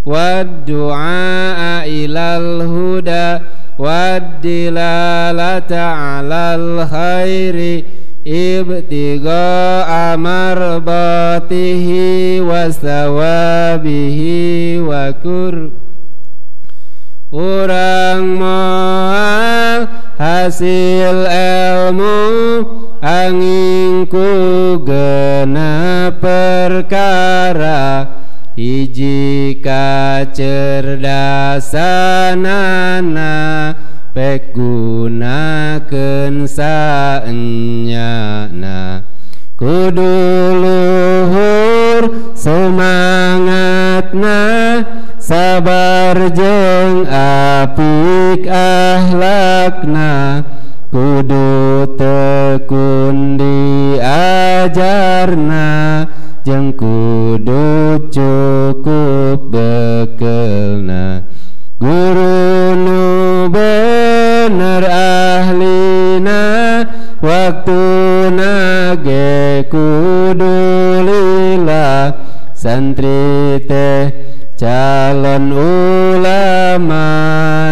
wad-du'a ilal huda wad-dilalata 'alal khairi ibtigha'a marbatihi wasawabihi wa urang moal hasil ilmu angin ku genep perkara hiji kacerdasanana pek gunakeun saenyana kudu luhur semangatna sabar jeung apik akhlakna kudu tekun diajarna jeung kudu cukup bekelna guru nu bener ahlina waktuna ge kudu lila santri teh calon ulama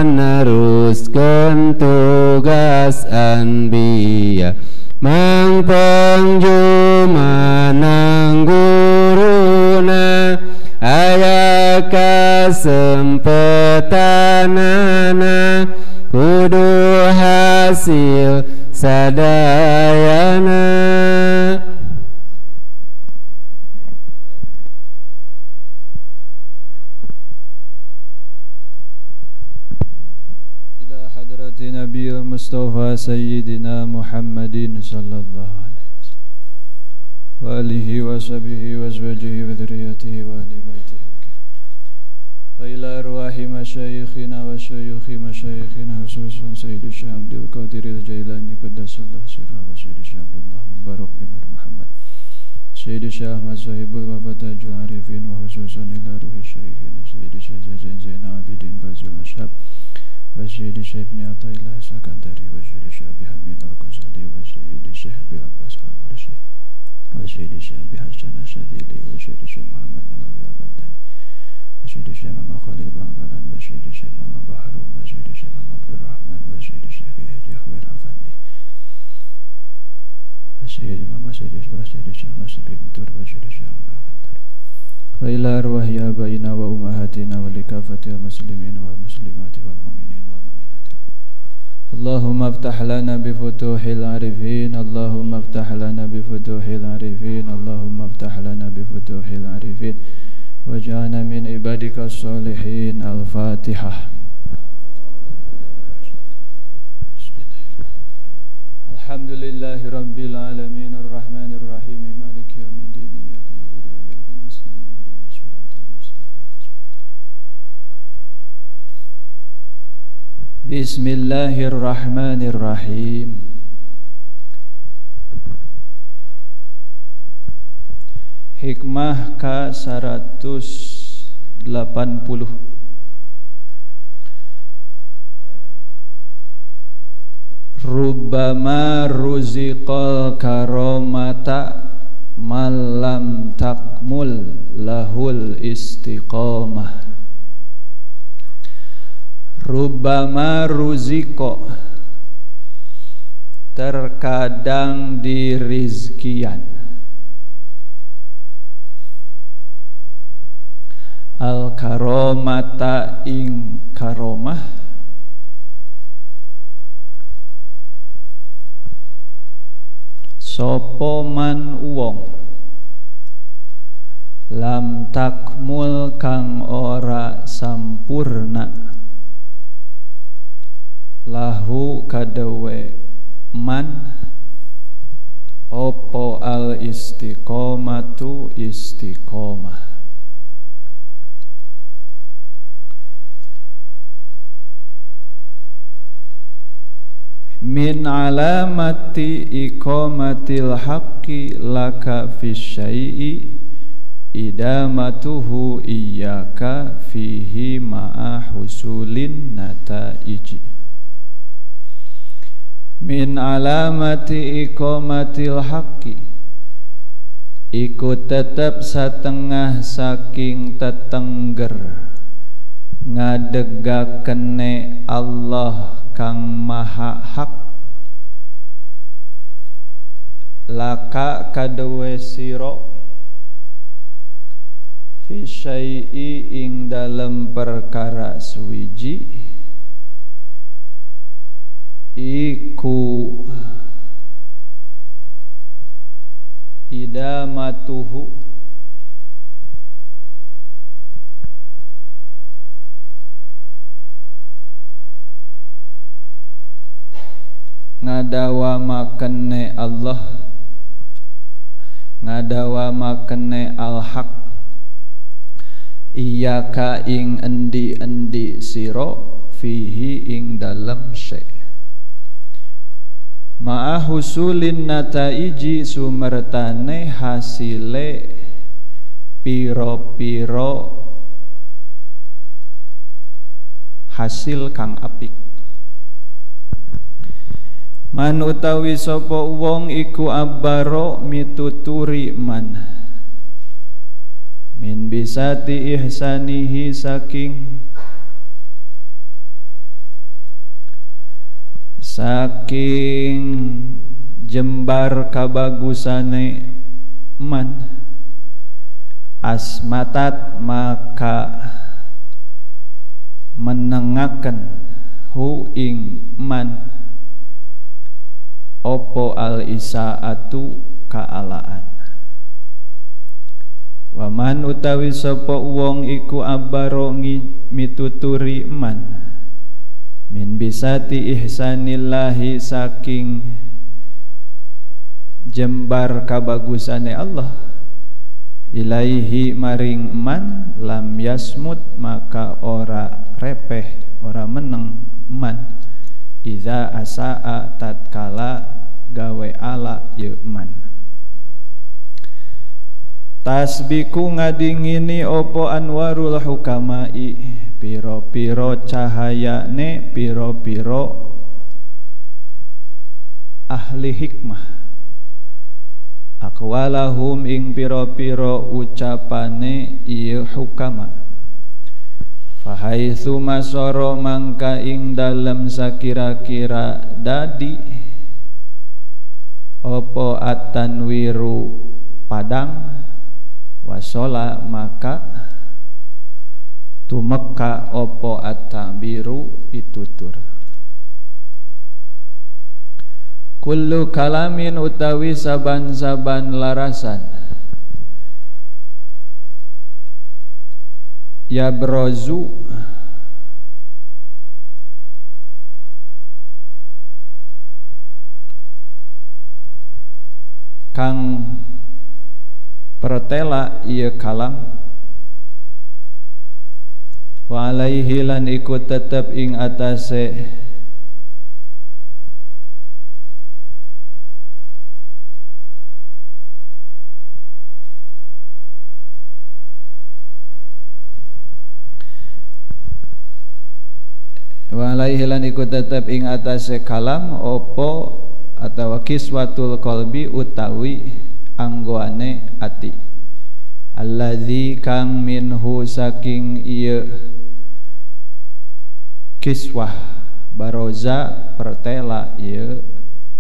neruskeun tugas anbiya mangpong jumanang guruna aya kasempetanana kudu hasil sadayana. Nabi Mustafa Sayyidina Muhammadin sallallahu alaihi wasallam wa alihi wa sahbihi wa azwajihi wa dhurriyyatihi wa ahli baitihi wa ila arwahi masyayikhina wa syuyukhi masyayikhina khususan Sayyidi Syekh Abdul Qadir Al-Jailani qaddasallahu sirra wa Sayyidi Syekh Abdullah Mubarak bin Nur Muhammad Sayyidi Syekh Ahmad Sahibul Wafatajul Arifin wa khususan ila ruhi syayikhina Sayyidi Syekh Zainal Abidin Bazul Ashab Wasyidi Syekh Ibn Atta'illah Sakandari Wasyidi Syekh Abi Hamid Al-Ghazali Wasyidi Syekh Abi Abbas Al-Mursi Wasyidi Syekh Abi Hasan Asyadili Wasyidi Syekh Muhammad Nawawi Al-Bandani Wasyidi Syekh Mama Khalil Bangkalan Wasyidi Syekh Mama Bahrum Wasyidi Syekh Mama Abdul Rahman Wasyidi Syekh Haji Khawir Afandi Wasyidi Mama Syekh Syekh Masbi Bentur Wasyidi Syekh Mama Bentur wa ila arwahi abaina wa ummahatina wa likafatil muslimin wal muslimati wal mu'minin wal mu'minati Allahumma aftah lana bifutuhil arifin Allahumma aftah lana bifutuhil arifin Allahumma aftah lana bifutuhil arifin waj'alna min ibadika as-salihin. Al-Fatihah. Alhamdulillahi rabbil alamin ar-rahmanir rahim maliki yaumiddin iyyaka na'budu wa iyyaka nasta'in ihdinas siratal mustaqim. Bismillahirrahmanirrahim. Hikmah ke-180. Rubbama ruziqal karomata malam takmul lahul istiqomah. Rubbama ruziqo, terkadang dirizkian, al karomata ing karomah, sopo man wong lam takmul kang ora sampurna lahu kadawe man opo al istiqomatu istiqomah. Min alamati iqamatil haqqi laka fi syai'i idamatuhu iyyaka fihi ma'a husulin nataiji. Min alamati iqamatil haqqi, iku tetep satengah saking tetengger ngadegakene Allah kang maha hak laka kadewe siro fi syai'i ing dalem perkara suwiji iku idamatuhu ngadawamakenna Allah ngadawamakenna al-haq iyaka ing endi-endi siro fihi ing dalem syai' ma'a husulin nataiji sumertane hasile piro-piro hasil kang apik. Man utawi sapa wong iku abbaro mituturi man min bisati ihsanihi saking jembar kabagusane man asmatat maka menengaken hu ing man opo al isaatu kaalaan. Waman utawi sapa wong iku abbaro mituturi man min bisati ihsanillahi saking jembar kabagusane Allah ilaihi maring man lam yasmut maka ora repeh ora meneng man iza asaa tatkala gawe ala ye man tasbiku ngadingini opo anwarul hukamai piro-piro cahayane piro-piro ahli hikmah aqwalahum ing piro-piro ucapane ieu hukama fahaitsu masoro mangka ing dalem sakira-kira dadi opo at-tanwiru padang wasola maka tumeka opo at-ta'biru pitutur. Kullu kalamin utawi saban-saban larasan ya brozu kang pertela ieu kalam wa alaihi lan iku tetep ing atase wa alaihi lan iku tetep ing atase kalam opo atawa kiswatul qalbi utawi anggoane ati alladzi kang minhu saking ieu kiswah baroza pertela ieu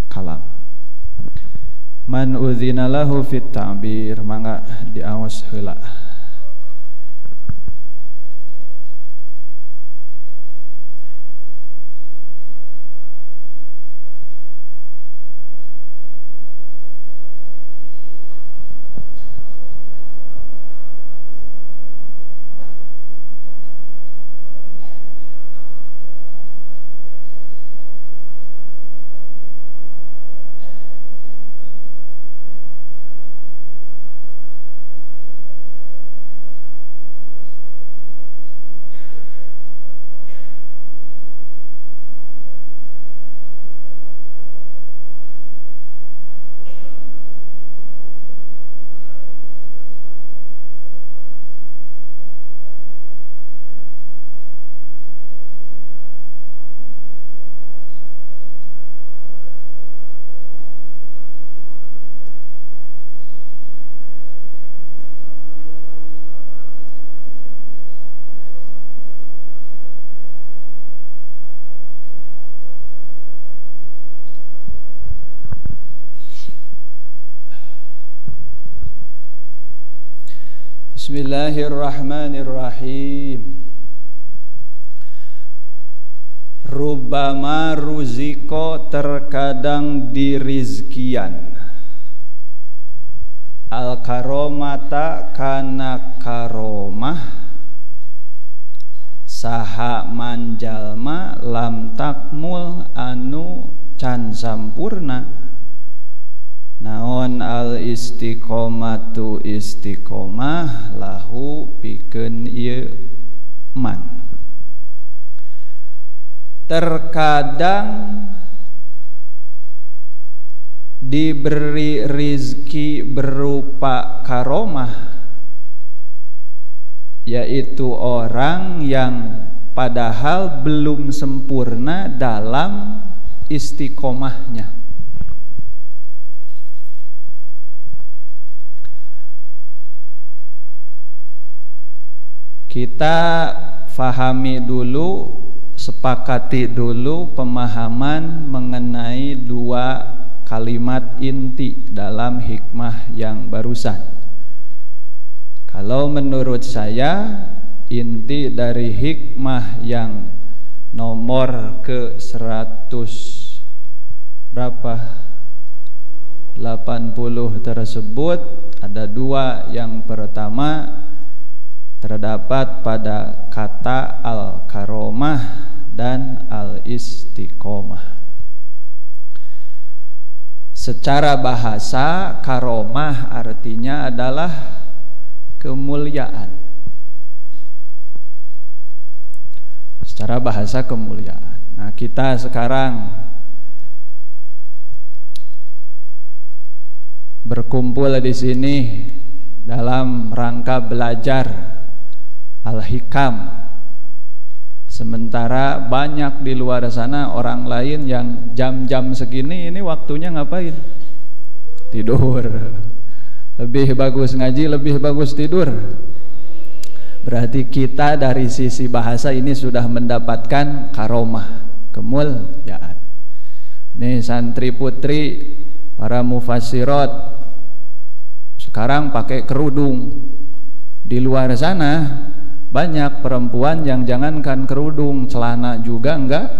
kalam man udzina lahu fit ta'bir mangga diaos heula. Bismillahirrahmanirrahim. Rubbama ruziko, terkadang dirizkian. Al karomata, kana karomah. Saha manjalma lam takmul, anu can sampurna. Naon al istiqomatu, istiqomah lahu pikeun ieu man. Terkadang diberi rizki berupa karomah, yaitu orang yang padahal belum sempurna dalam istiqomahnya. Kita fahami dulu, sepakati dulu pemahaman mengenai dua kalimat inti dalam hikmah yang barusan. Kalau menurut saya inti dari hikmah yang nomor ke 100 berapa? 80 tersebut ada dua. Yang pertama terdapat pada kata al-karomah dan al-istiqomah. Secara bahasa, karomah artinya adalah kemuliaan. Secara bahasa kemuliaan. Nah, kita sekarang berkumpul di sini dalam rangka belajar Al-Hikam. Sementara banyak di luar sana orang lain yang jam-jam segini ini waktunya ngapain? Tidur. Lebih bagus ngaji, lebih bagus tidur. Berarti kita dari sisi bahasa ini sudah mendapatkan karomah, kemuliaan. Nih santri putri, para mufassirat sekarang pakai kerudung. Di luar sana banyak perempuan yang jangankan kerudung, celana juga enggak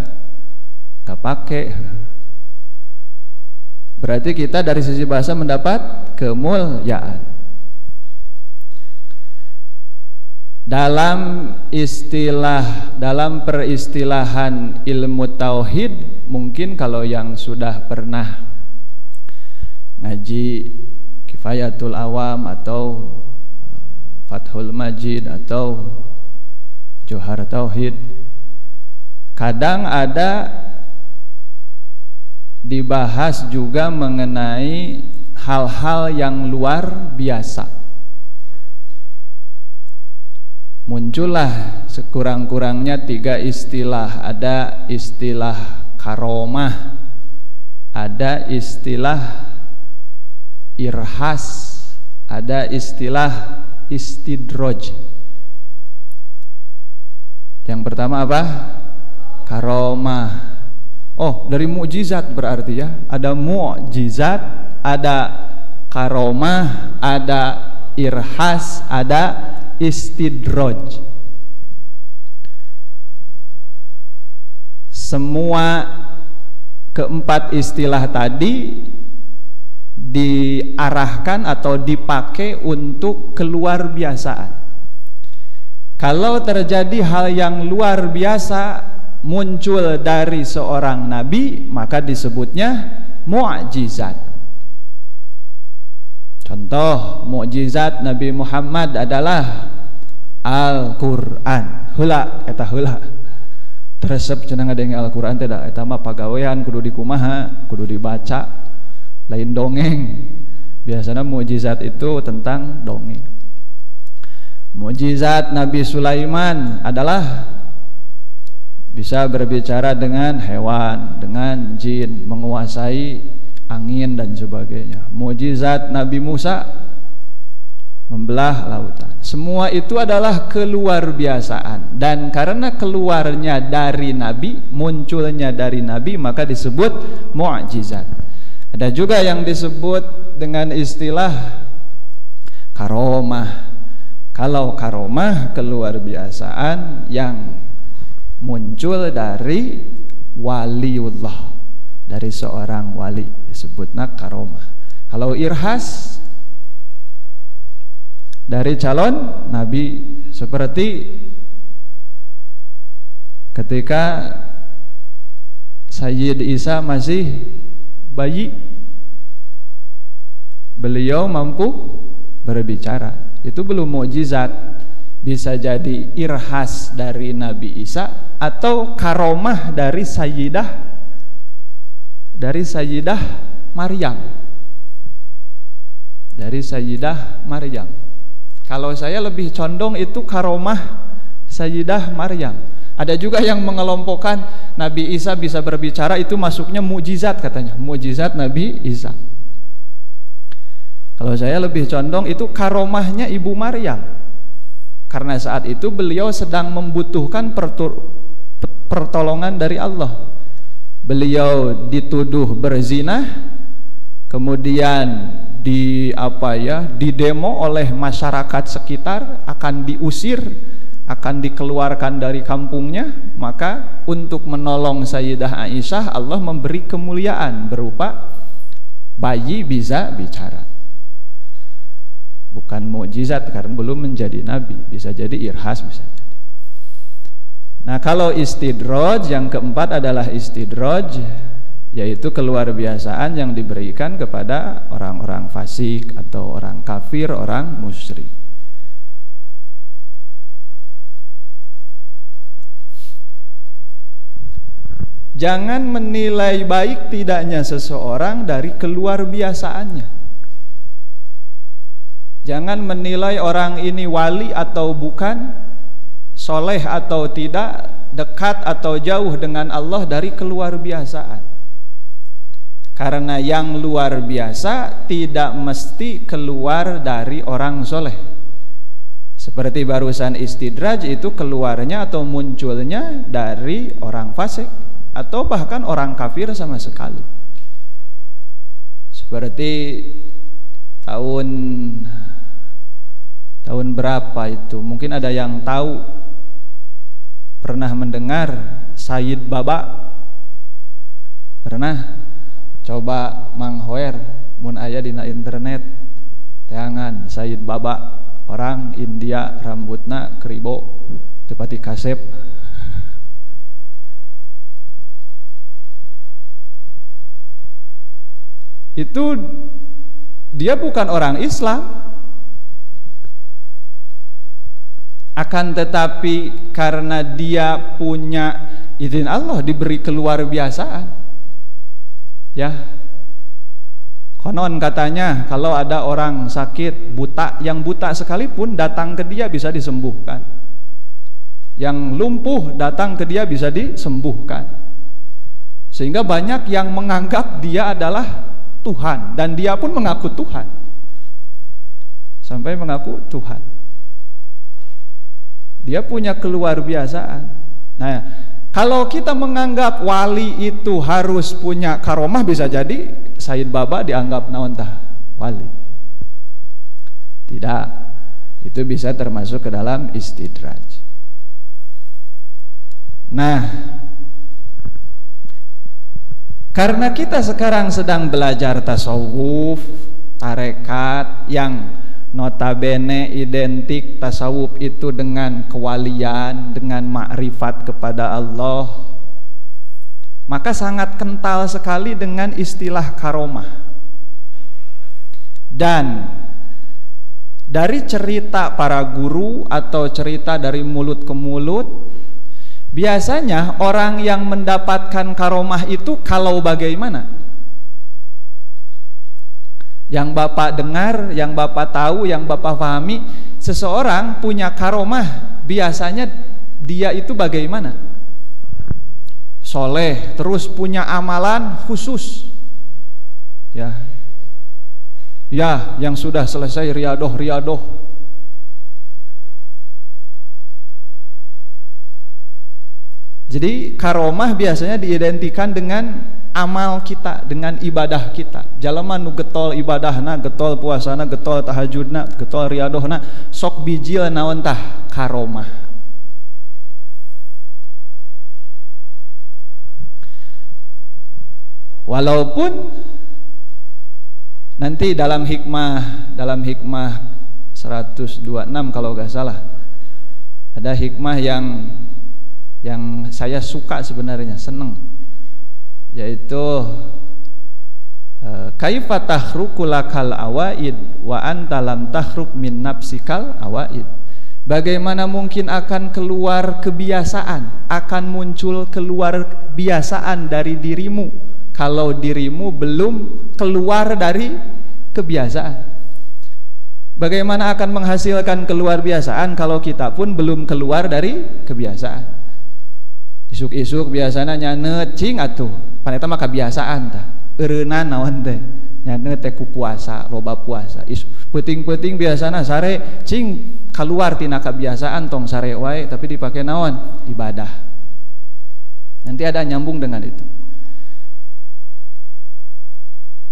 pakai. Berarti kita dari sisi bahasa mendapat kemuliaan. Dalam istilah, dalam peristilahan ilmu tauhid, mungkin kalau yang sudah pernah ngaji Kifayatul Awam atau Fathul Majid atau Johar Tauhid, kadang ada dibahas juga mengenai hal-hal yang luar biasa. Muncullah sekurang-kurangnya 3 istilah. Ada istilah karomah, ada istilah irhas, ada istilah istidraj. Yang pertama apa? Karomah. Oh, dari mukjizat berarti ya. Ada mukjizat, ada karomah, ada irhas, ada istidraj. Semua keempat istilah tadi diarahkan atau dipakai untuk keluar biasaan. Kalau terjadi hal yang luar biasa muncul dari seorang nabi, maka disebutnya mukjizat. Contoh mukjizat Nabi Muhammad adalah Al-Qur'an. Heula eta heula. Teresep cenah ngadenge Al-Qur'an teh da eta mah pagawean kudu dikumaha, kudu dibaca, lain dongeng. Biasanya mukjizat itu tentang dongeng. Mukjizat Nabi Sulaiman adalah bisa berbicara dengan hewan, dengan jin, menguasai angin dan sebagainya. Mukjizat Nabi Musa membelah lautan. Semua itu adalah keluar biasaan, dan karena keluarnya dari Nabi, munculnya dari Nabi, maka disebut mukjizat. Ada juga yang disebut dengan istilah karomah. Kalau karomah keluar biasaan yang muncul dari waliullah, dari seorang wali, disebutnya karomah. Kalau irhas dari calon nabi, seperti ketika Sayyid Isa masih bayi, beliau mampu berbicara. Itu belum mukjizat, bisa jadi irhas dari Nabi Isa atau karomah dari Sayyidah Maryam. Dari Sayyidah Maryam. Kalau saya lebih condong itu karomah Sayyidah Maryam. Ada juga yang mengelompokkan Nabi Isa bisa berbicara, itu masuknya mukjizat katanya, mukjizat Nabi Isa. Kalau saya lebih condong itu karomahnya Ibu Maryam, karena saat itu beliau sedang membutuhkan pertolongan dari Allah. Beliau dituduh berzina, kemudian didemo oleh masyarakat sekitar, akan diusir, akan dikeluarkan dari kampungnya. Maka untuk menolong Sayyidah Aisyah, Allah memberi kemuliaan berupa bayi bisa bicara. Bukan mukjizat karena belum menjadi nabi, bisa jadi irhas, bisa jadi. Nah, kalau istidraj yang keempat adalah istidraj, yaitu keluar biasaan yang diberikan kepada orang-orang fasik atau orang kafir, orang musyrik. Jangan menilai baik tidaknya seseorang dari keluar biasaannya. Jangan menilai orang ini wali atau bukan, soleh atau tidak, dekat atau jauh dengan Allah dari keluar biasaan. Karena yang luar biasa tidak mesti keluar dari orang soleh. Seperti barusan istidraj itu keluarnya atau munculnya dari orang fasik atau bahkan orang kafir sama sekali. Seperti tahun berapa itu, mungkin ada yang tahu, pernah mendengar Sayyid Baba? Pernah? Coba Mang Hoer mun aya dina internet teangan Sayyid Baba, orang India, rambutna keribo tepati kasep. Itu dia bukan orang Islam, akan tetapi karena dia punya izin Allah, diberi keluar biasaan, ya. Konon katanya kalau ada orang sakit buta, yang buta sekalipun datang ke dia bisa disembuhkan, yang lumpuh datang ke dia bisa disembuhkan, sehingga banyak yang menganggap dia adalah Tuhan, dan dia pun mengaku Tuhan, sampai mengaku Tuhan. Dia punya keluar biasaan. Nah, kalau kita menganggap wali itu harus punya karomah, bisa jadi Sayyid Baba dianggap naon tah wali. Tidak, itu bisa termasuk ke dalam istidraj. Nah, karena kita sekarang sedang belajar tasawuf, tarekat yang notabene identik tasawuf itu dengan kewalian, dengan makrifat kepada Allah, maka sangat kental sekali dengan istilah karomah. Dan dari cerita para guru atau cerita dari mulut ke mulut, biasanya orang yang mendapatkan karomah itu kalau bagaimana? Yang Bapak dengar, yang Bapak tahu, yang Bapak pahami, seseorang punya karomah, biasanya dia itu bagaimana? Soleh, terus punya amalan khusus, ya, yang sudah selesai riadoh. Jadi karomah biasanya diidentikan dengan amal kita, dengan ibadah kita. Jalema nu getol ibadahna, getol puasana, getol tahajudna, getol riadohna, sok bijil naon tah karomah. Walaupun nanti dalam hikmah 126 kalau gak salah ada hikmah yang saya suka sebenarnya, seneng, yaitu kaifa tahruku lakal awaid wa anta lam tahruk min nafsikal awaid. Bagaimana mungkin akan keluar kebiasaan, akan muncul keluar kebiasaan dari dirimu kalau dirimu belum keluar dari kebiasaan. Bagaimana akan menghasilkan keluar biasaan kalau kita pun belum keluar dari kebiasaan? Isuk-isuk biasana nyanet cing atuh, paneta mah kebiasaan tah. Eureunana naon teh? Nyanet teh ku puasa, loba puasa. Peuting-peuting biasana sare cing keluar tina kebiasaan tong sare wae tapi dipake naon? Ibadah. Nanti ada nyambung dengan itu.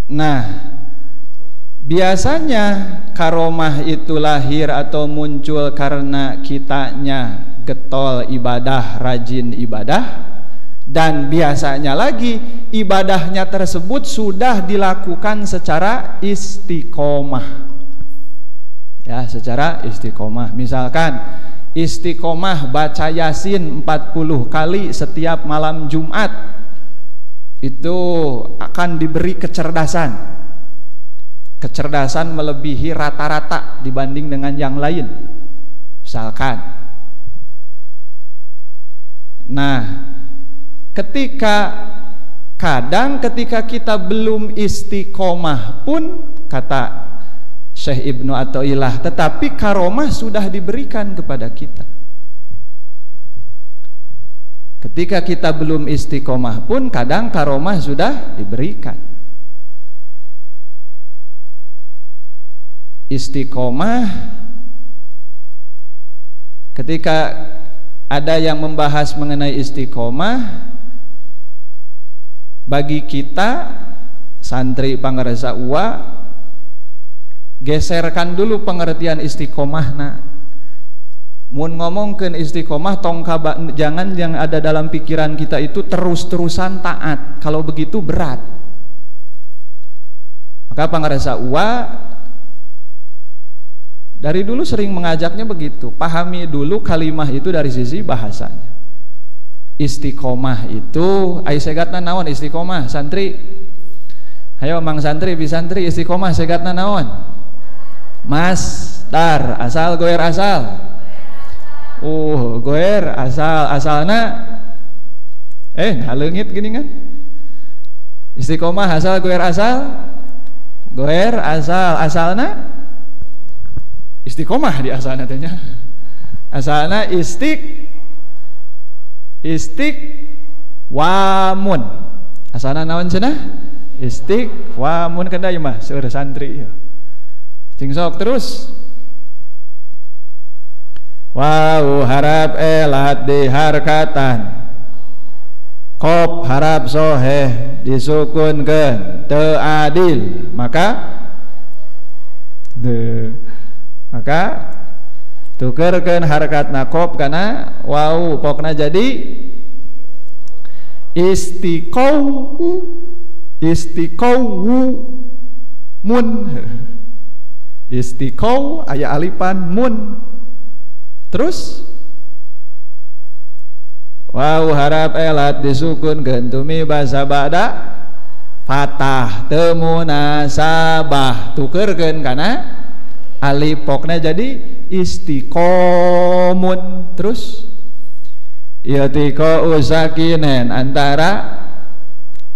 Nah, biasanya karomah itu lahir atau muncul karena kitanya getol ibadah, rajin ibadah, dan biasanya lagi ibadahnya tersebut sudah dilakukan secara istiqomah. Ya, secara istiqomah. Misalkan istiqomah baca Yasin 40 kali setiap malam Jumat, itu akan diberi kecerdasan melebihi rata-rata dibanding dengan yang lain misalkan. Nah, ketika kita belum istiqomah pun, kata Syekh Ibnu Athaillah, tetapi karomah sudah diberikan kepada kita. Ketika kita belum istiqomah pun kadang karomah sudah diberikan. Istiqomah, ketika ada yang membahas mengenai istiqomah, bagi kita santri pangaresa uwa, geserkan dulu pengertian istiqomahna. Mun ngomongkeun istiqomah tong jangan yang ada dalam pikiran kita itu terus-terusan taat. Kalau begitu berat. Maka pangaresa uwa dari dulu sering mengajaknya begitu. Pahami dulu kalimah itu dari sisi bahasanya. Istiqomah itu ai segatna naon istiqomah? Santri. Hayo mang santri bi santri istiqomah segatna naon? Masdar, asal goer asal. Goer asalna ngaleungit gini kan. Istiqomah asal goer asal. Goer asalna istiqomah di asalna teh nya. Asalna istiqwamun. Asalna naon cenah? Istiqwamun kada ieu mah seueur santri ieu. Cing sok terus. Wau harap elat diharkatan, qop harap soheh disukunkeun, teu adil maka tukerkeun harkatna qop kana wau pokna jadi istiqawmun. Istiqaw aya alipan mun. Terus wau harap elat disukun gentumi basa bada fatah temuna sabah tukerkeun kana alif pokna jadi istiqomun. Terus yatiqo usakinen antara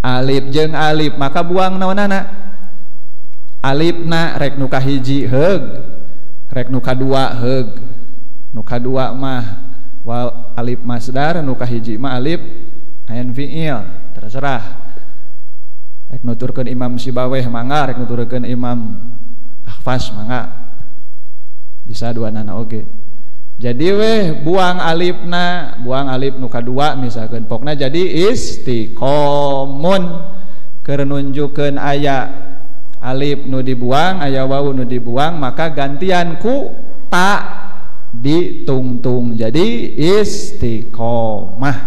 alif jeung alif maka buang naonana alifna rek nu kahiji heug rek nu kadua heug. Nu kadua mah wal alif masdar, nu kahiji mah alif ain fiil, terserah. Rek nuturkeun Imam Sibaweh mangga, rek nuturkeun Imam Ahfas mangga. Bisa duanana oge. Jadi weh buang alif nu kadua misalkan pokna jadi istiqomun. keur nunjukeun aya alif nu dibuang, aya wawu nu dibuang, maka gantian ku ta ditungtung jadi istiqomah.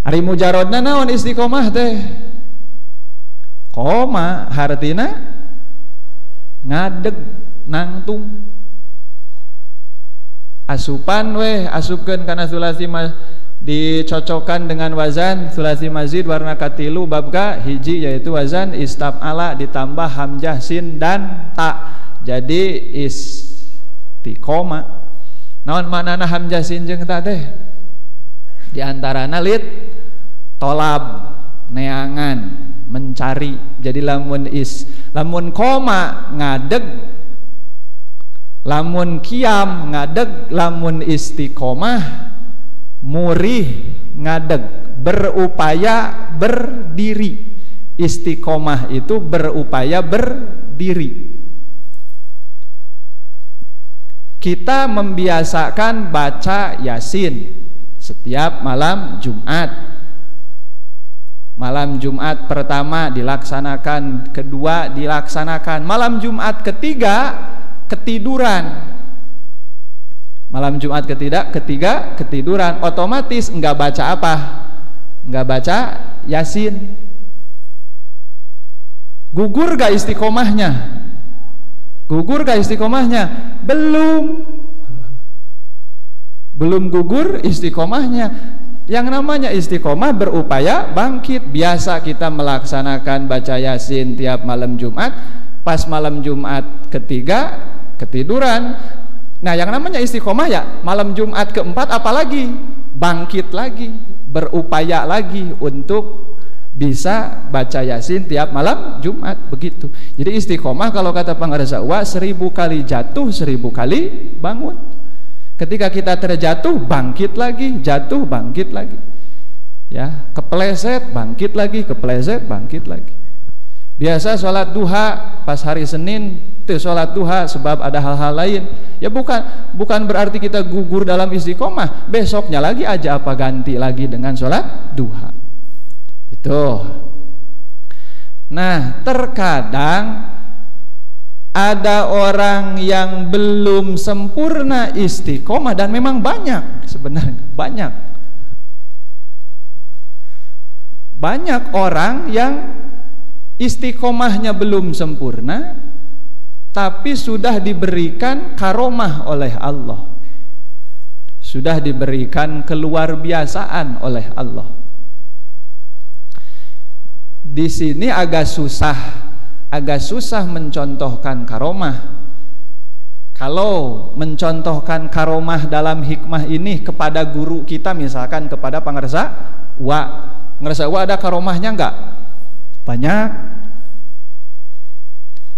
Ari mujarodna naon istiqomah teh? Koma hartina ngadeg nangtung. Asupan weh asupkeun kana sulasi dicocokkan dengan wazan sulasi mazid warna katilu bab ka hiji yaitu wazan istab'ala ditambah hamzah sin dan ta jadi istiqomah. Naon maknana hamzah sin jeung ta teh? Di antarana lid tolab neangan mencari. Jadi lamun koma ngadeg, lamun kiam ngadeg, lamun istiqomah murih ngadeg, berupaya berdiri. Istiqomah itu berupaya berdiri. Kita membiasakan baca Yasin setiap malam Jumat. Malam Jumat pertama dilaksanakan, kedua dilaksanakan, malam Jumat ketiga ketiduran. Malam Jumat ketiga ketiduran, otomatis enggak baca apa? Enggak baca Yasin. Gugur gak istiqomahnya? Gugur gak istiqomahnya? Belum gugur istiqomahnya. Yang namanya istiqomah berupaya bangkit. Biasa kita melaksanakan baca Yasin tiap malam Jumat, pas malam Jumat ketiga ketiduran. Nah yang namanya istiqomah ya malam Jumat keempat apalagi bangkit lagi, berupaya lagi untuk bisa baca Yasin tiap malam Jumat, begitu. Jadi istiqomah kalau kata Pangarsa Uwa 1000 kali jatuh 1000 kali bangun. Ketika kita terjatuh bangkit lagi, jatuh bangkit lagi, ya kepleset bangkit lagi, kepleset bangkit lagi. Biasa sholat duha pas hari Senin itu sholat duha sebab ada hal-hal lain, ya bukan berarti kita gugur dalam istiqomah. Besoknya lagi aja apa ganti lagi dengan sholat duha itu. Nah terkadang ada orang yang belum sempurna istiqomah, dan memang banyak sebenarnya, banyak orang yang istiqomahnya belum sempurna tapi sudah diberikan karomah oleh Allah, sudah diberikan keluar biasaan oleh Allah. Di sini agak susah mencontohkan karomah. Kalau mencontohkan karomah dalam hikmah ini kepada guru kita, misalkan kepada Pangarsa Uwa ada karomahnya enggak? Banyak.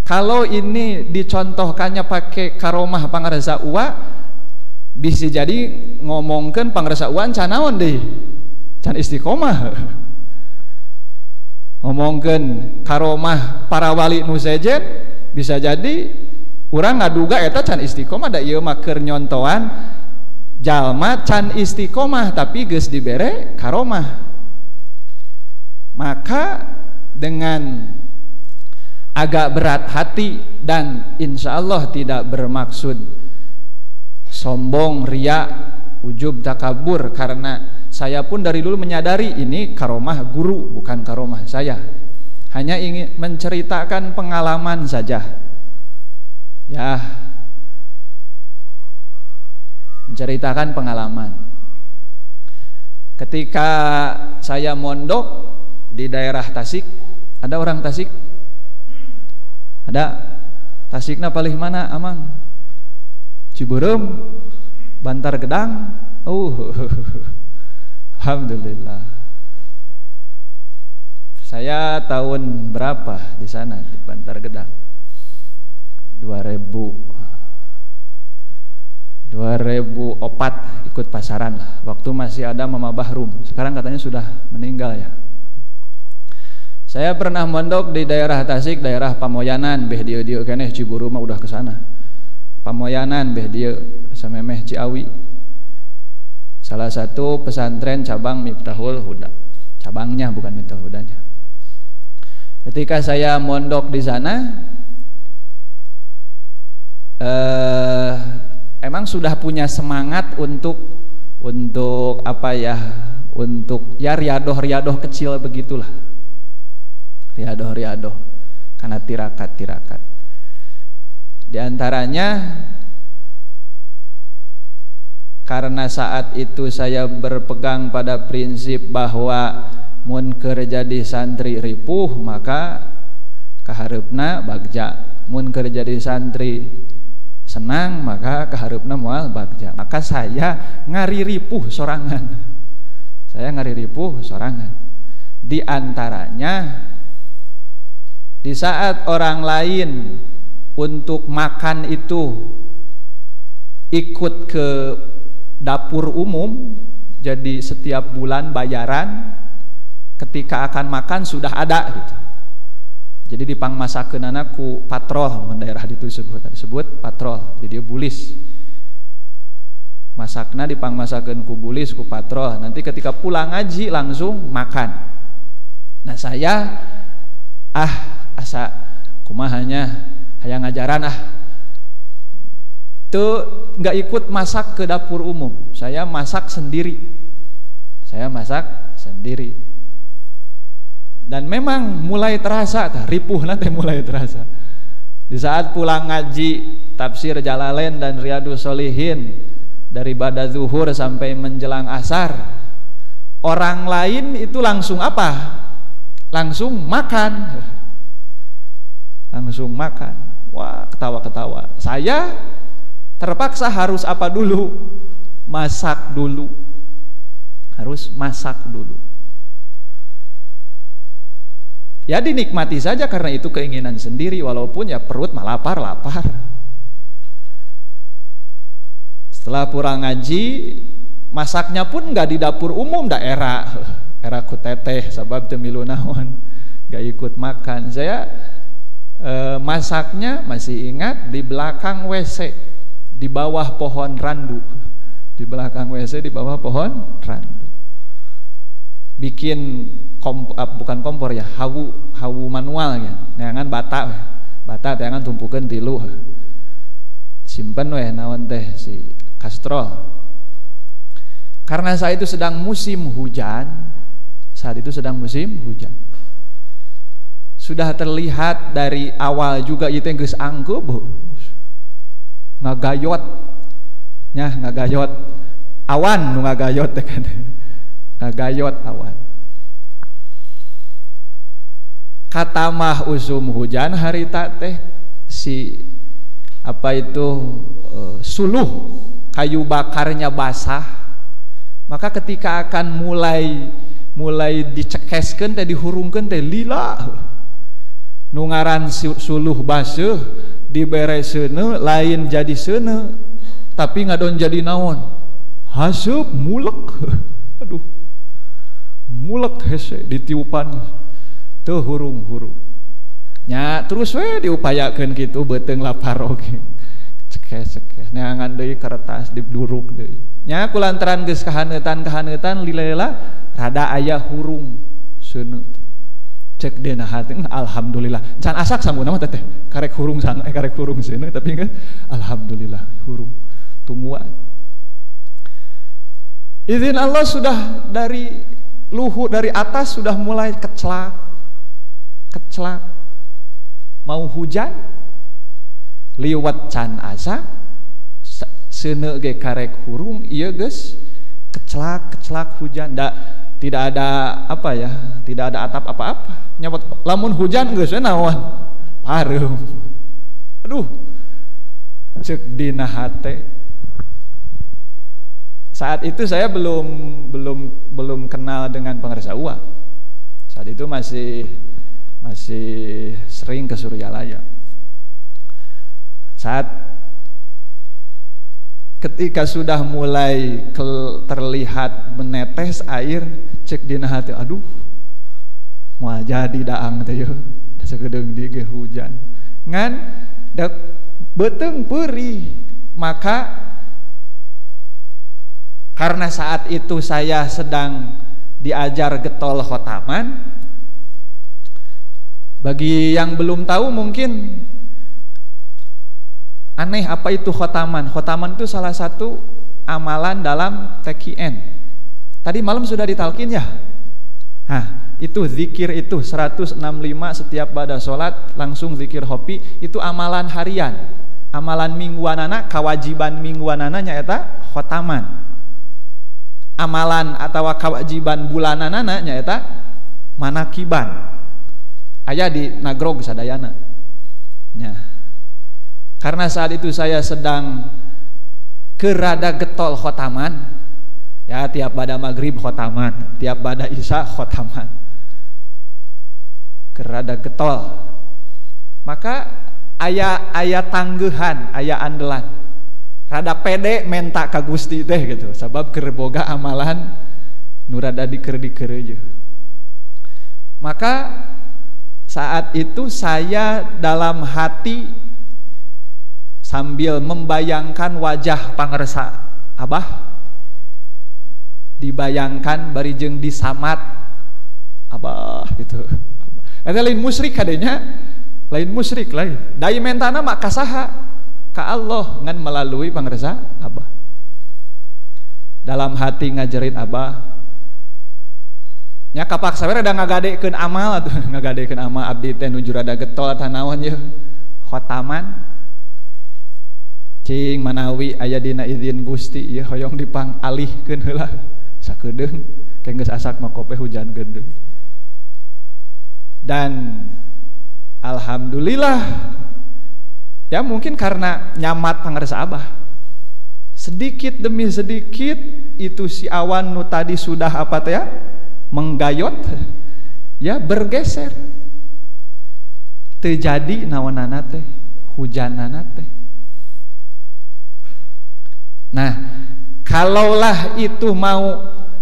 Kalau ini dicontohkannya pakai karomah Pangarsa Uwa, bisa jadi ngomongkan Pangarsa Uwa can naon deh, can istiqomah. Ngomongkan karomah para wali nu sejen, bisa jadi urang ngaduga eta can istiqomah, da ieu mah keur nyontoan jalma can istiqomah tapi geus dibere karomah. Maka dengan agak berat hati dan insya Allah tidak bermaksud sombong, ria, ujub, takabur, karena saya pun dari dulu menyadari ini karomah guru bukan karomah saya, hanya ingin menceritakan pengalaman saja ya, menceritakan pengalaman. Ketika saya mondok di daerah Tasik, ada orang Tasik? Ada? Tasikna paling mana Amang? Ciberem, Bantar Gedang. Alhamdulillah. Saya tahun berapa di sana di Bantar Gedang? 2004 ikut pasaran lah. Waktu masih ada Mama Bahrum. Sekarang katanya sudah meninggal ya. Saya pernah mondok di daerah Tasik, daerah Pamoyanan, beh dieu keneh Ciburu mah udah ke sana. Pamoyanan beh dieu samemeh Ciawi. Salah satu pesantren cabang Miftahul Huda. Cabangnya bukan Miftahul Hudanya. Ketika saya mondok di sana, emang sudah punya semangat untuk apa ya, untuk ya riadoh kecil begitulah, riadoh karena tirakat. Di antaranya karena saat itu saya berpegang pada prinsip bahwa mun keur jadi santri ripuh maka kahareupna bagja, mun keur jadi santri senang maka kahareupna moal bagja. Maka saya ngariripuh sorangan. Di antaranya di saat orang lain untuk makan itu ikut ke dapur umum, jadi setiap bulan bayaran, ketika akan makan sudah ada gitu. Jadi dipangmasakeunana ku patrol, mun daerah ditu disebut patrol. Jadi dia bulis. Masakna dipangmasakeun ku bulis ku patrol. Nanti ketika pulang ngaji langsung makan. Nah, saya asa kumahanya hayang ngajaran tuh nggak ikut masak ke dapur umum, saya masak sendiri. Dan memang mulai terasa, ripuh nanti mulai terasa. Di saat pulang ngaji tafsir Jalalain dan Riyadhus Shalihin dari ba'da zuhur sampai menjelang asar, orang lain itu langsung apa? Langsung makan. Wah, ketawa-ketawa. Saya terpaksa harus apa dulu? Harus masak dulu. Ya dinikmati saja karena itu keinginan sendiri, walaupun ya perut mah lapar. Setelah pulang ngaji, masaknya pun nggak di dapur umum daerah ku teteh sabab teu milu naon, nggak ikut makan. Saya masaknya masih ingat di belakang WC, di bawah pohon randu. Bikin bukan kompor ya, hawu manual ya, neangan bata teangan tumpukeun tilu, simpen weh naon teh si kastrol. Karena saat itu sedang musim hujan, sudah terlihat dari awal juga itu geus angkeup, ngagayot awan nu ngagayot teh kan. Ngagayot awan. Katamah usum hujan harita teh si apa itu suluh kayu bakarnya basah. Maka ketika akan mulai dicekeskeun teh dihurungkeun teh lila. Nu ngaran suluh baseuh dibereseuna lain jadi seuneu tapi ngadon jadi naon? Haseup mulek. Aduh. Mulek hese ditiupan teu hurung-hurung. Nya terus we diupayakeun kitu beuteung lapar oge. Cekes-cekes neangan deui kertas diduruk deui. Nya kulantaran geus kahaneutan lilela rada aya hurung seuneu. Cek dina hati alhamdulillah. Can asak sambuna mah teh karek hurung seuneu tapi kan alhamdulillah hurung tungguan. Izin Allah sudah dari luhur, dari atas sudah mulai keclak. Mau hujan liwat can asak seuneu ge karek hurung ieu geus keclak hujan. Tidak ada apa ya, tidak ada atap apa-apa. Nyabot lamun hujan geus we naon? Pareum. Aduh. Ceuk dina hate. Saat itu saya belum kenal dengan pengresa uang. Saat itu masih sering ke Suryalaya. Saat ketika sudah mulai terlihat menetes air, cek dina hati, aduh, mau jadi daang teh yeuh, da sagedeung di ge hujan. Ngan da beuteung peurih, maka karena saat itu saya sedang diajar getol khotaman, Bagi yang belum tahu mungkin aneh apa itu khotaman. Khotaman itu salah satu amalan dalam TQN. Tadi malam sudah ditalkin ya. Nah, itu zikir itu 165 setiap pada sholat langsung zikir hopi, itu amalan harian. Amalan mingguanana, kewajiban mingguanana nyaeta khotaman. Amalan atau kewajiban bulananana nyaeta manakiban. Aya di Nagrog sadayana. Ya. Karena saat itu saya sedang kerada getol khotaman. Ya, tiap pada maghrib khotaman, tiap pada isya khotaman. Kerada getol. Maka aya tangguhan, aya andelan. Rada pede menta ka Gusti teh gitu. Sabab keur boga amalan nu rada diker-diker aja. Maka saat itu saya dalam hati sambil membayangkan wajah pangersa Abah, dibayangkan bari jeung disamat Abah gitu. Eta lain musyrik kadenya, lain musyrik lain. Dai mentana mah ka saha? Ka Allah ngan melalui pangersa Abah. Dalam hati ngajerit Abah, nya kapaksa we rada ngagadekeun amal atuh, ngagadekeun amal abdi teh nuju rada getol tah naon ye khotaman. Cing manawi aya dina izin Gusti ieu hoyong dipangalihkeun heula sakedeung ke geus asak makope hujan gendeng. Dan alhamdulillah ya mungkin karena nyamat pangarsa Abah, sedikit demi sedikit itu si awan nu tadi sudah apa teh ya menggayot ya bergeser, terjadi nawanana teh hujanana teh. Nah, kalaulah itu mau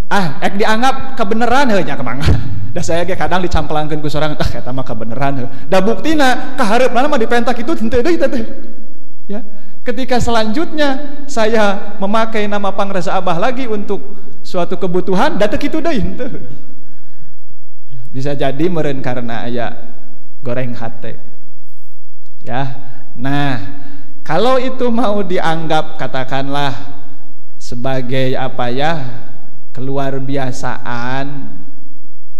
ek dianggap kebenaran heuh nya kemangga. Da saya ge kadang dicampelangkeun ku sorang tah eta mah kebenaran heuh. Da buktina kahareupna mah dipentak itu henteu deui teh. Ya, ketika selanjutnya saya memakai nama pangrasa Abah lagi untuk suatu kebutuhan, da teu kitu deui henteu. Bisa jadi meureun karena aya goreng hate. Ya. Nah, kalau itu mau dianggap katakanlah sebagai apa ya, keluar biasaan,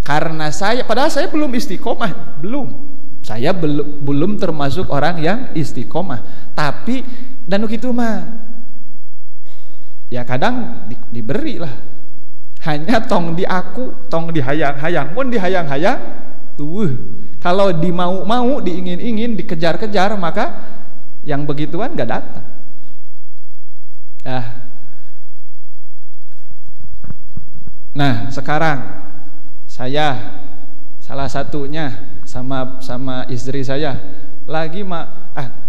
karena saya padahal saya belum istiqomah, belum. Saya belum termasuk orang yang istiqomah. Tapi dan kitu mah ya kadang diberi lah. Hanya tong diaku, tong dihayang-hayang. Mun dihayang-hayang, kalau dimau-mau, diingin-ingin, dikejar-kejar, maka yang begituan gak datang. Ya. Nah, sekarang saya salah satunya sama istri saya lagi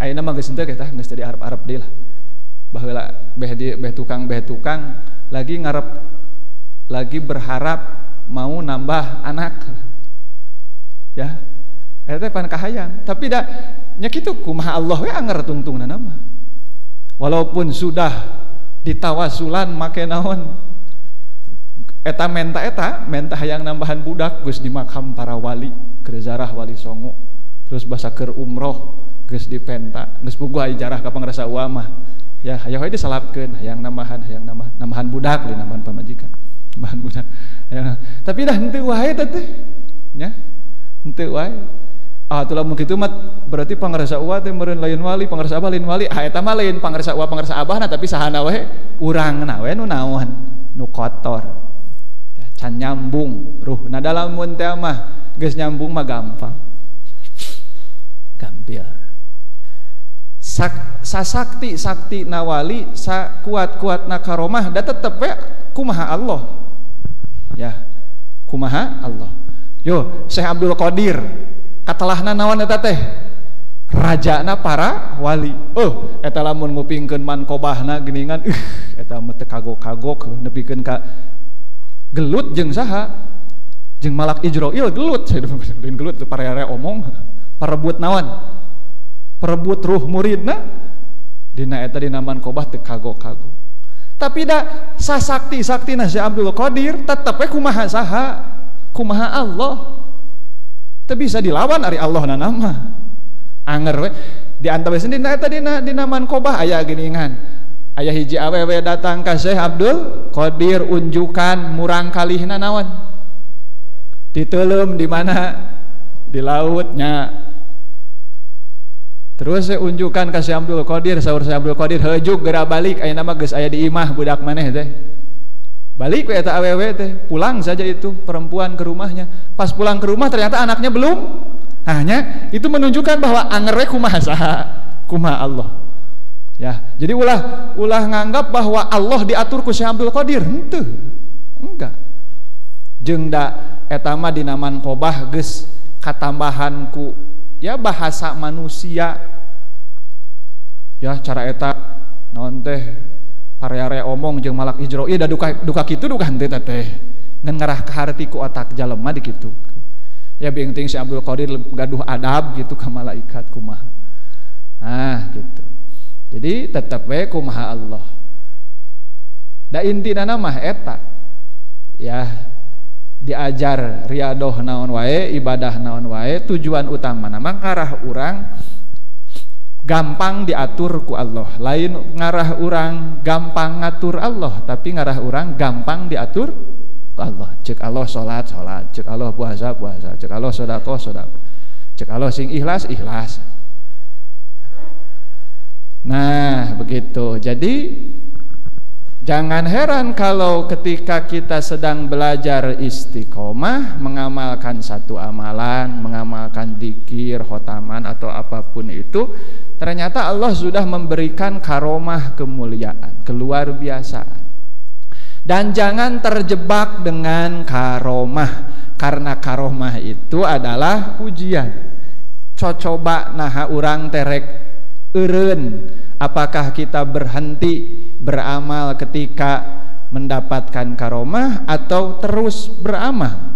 ayeuna mah geus henteu eta, geus teu diarep-arep deui lah. Baheula beh tukang lagi berharap mau nambah anak. Ya. Eta pan kahayang, tapi da nya kitu kumaha Allah we anger tungtungna mah. Walaupun sudah ditawasulan make naon eta menta hayang nambahan budak geus di makam para wali, keur zarah wali Songo. Terus basa keur umroh geus dipenta, geus boga ijarah ka pangrasa uwa mah. Ya, hayang we disalapkeun, hayang nambahan budak li nambahan pamajikan. Nambahan budak. Tapi dah henteu wae teh. Nya. Henteu wae. Itulah mungkin itu mah berarti pangarsa uwa teh meureun lain wali, pangarsa Abah lain wali. Eta mah lain pangarsa uwa pangarsa Abahna, tapi sahana we urangna we nu naon, nu kotor. Ya, can nyambung ruhna dalam mun teh mah geus nyambung mah gampang. Gampil. Sakti nawali, sa kuat-kuatna karomah da tetep we kumaha Allah. Ya, kumaha Allah. Yo, Syekh Abdul Qadir katalahna naon eta teh? Rajana para wali. Eta lamun ngupingkeun mankobahna geuningan, eta mah teu kagok-kagok nepikeun ka gelut jeung saha? Jeung Malak Ijroil gelut, lain gelut teu parere omong. Parebut naon? Parebut ruh muridna. Dina eta dina mankobah teu kagok-kagok. Tapi da sasakti-saktina Syekh Abdul Qadir tetep we kumaha saha? Kumaha Allah. teu bisa dilawan ari Allah na nama anger we di antara sendiri eta dina mankobah aya geuningan aya hiji awewe datang ka Syekh Abdul Qadir unjukan murang kalihna naon diteuleum di mana di lautnya terus saya unjukan ka Syekh Abdul Qadir saur Syekh Abdul Qadir hejuk geura balik ayeuna mah geus aya di imah budak maneh teh balik we eta awewe teh pulang saja itu perempuan ke rumahnya pas pulang ke rumah ternyata anaknya belum hanya itu menunjukkan bahwa anger kumaha saha kumaha Allah ya jadi ulah nganggap bahwa Allah diatur ku Syekh Abdul Qadir henteu enggak jeung da eta mah dina mankobah geus katambahan ku ya bahasa manusia ya cara eta naon teh pareare omong jeung malak hijro ieu da duka kitu duka henteu teh ngan ngarah ka harti ku otak jalema dikitu ya beuting si Abdul Qadir gaduh adab gitu ka malaikat kumaha gitu jadi tetep we kumaha Allah da intina mah eta ya diajar riadoh naon wae ibadah naon wae tujuan utama mah ngarah urang gampang diatur ku Allah lain ngarah urang gampang ngatur Allah tapi ngarah urang gampang diatur ku Allah cek Allah salat cek Allah puasa cek Allah sedekah cek Allah sing ikhlas nah begitu jadi jangan heran kalau ketika kita sedang belajar istiqomah mengamalkan satu amalan mengamalkan dzikir khotaman atau apapun itu ternyata Allah sudah memberikan karomah kemuliaan keluar biasaan dan jangan terjebak dengan karomah karena karomah itu adalah ujian coba naha urang terek eureun apakah kita berhenti beramal ketika mendapatkan karomah atau terus beramal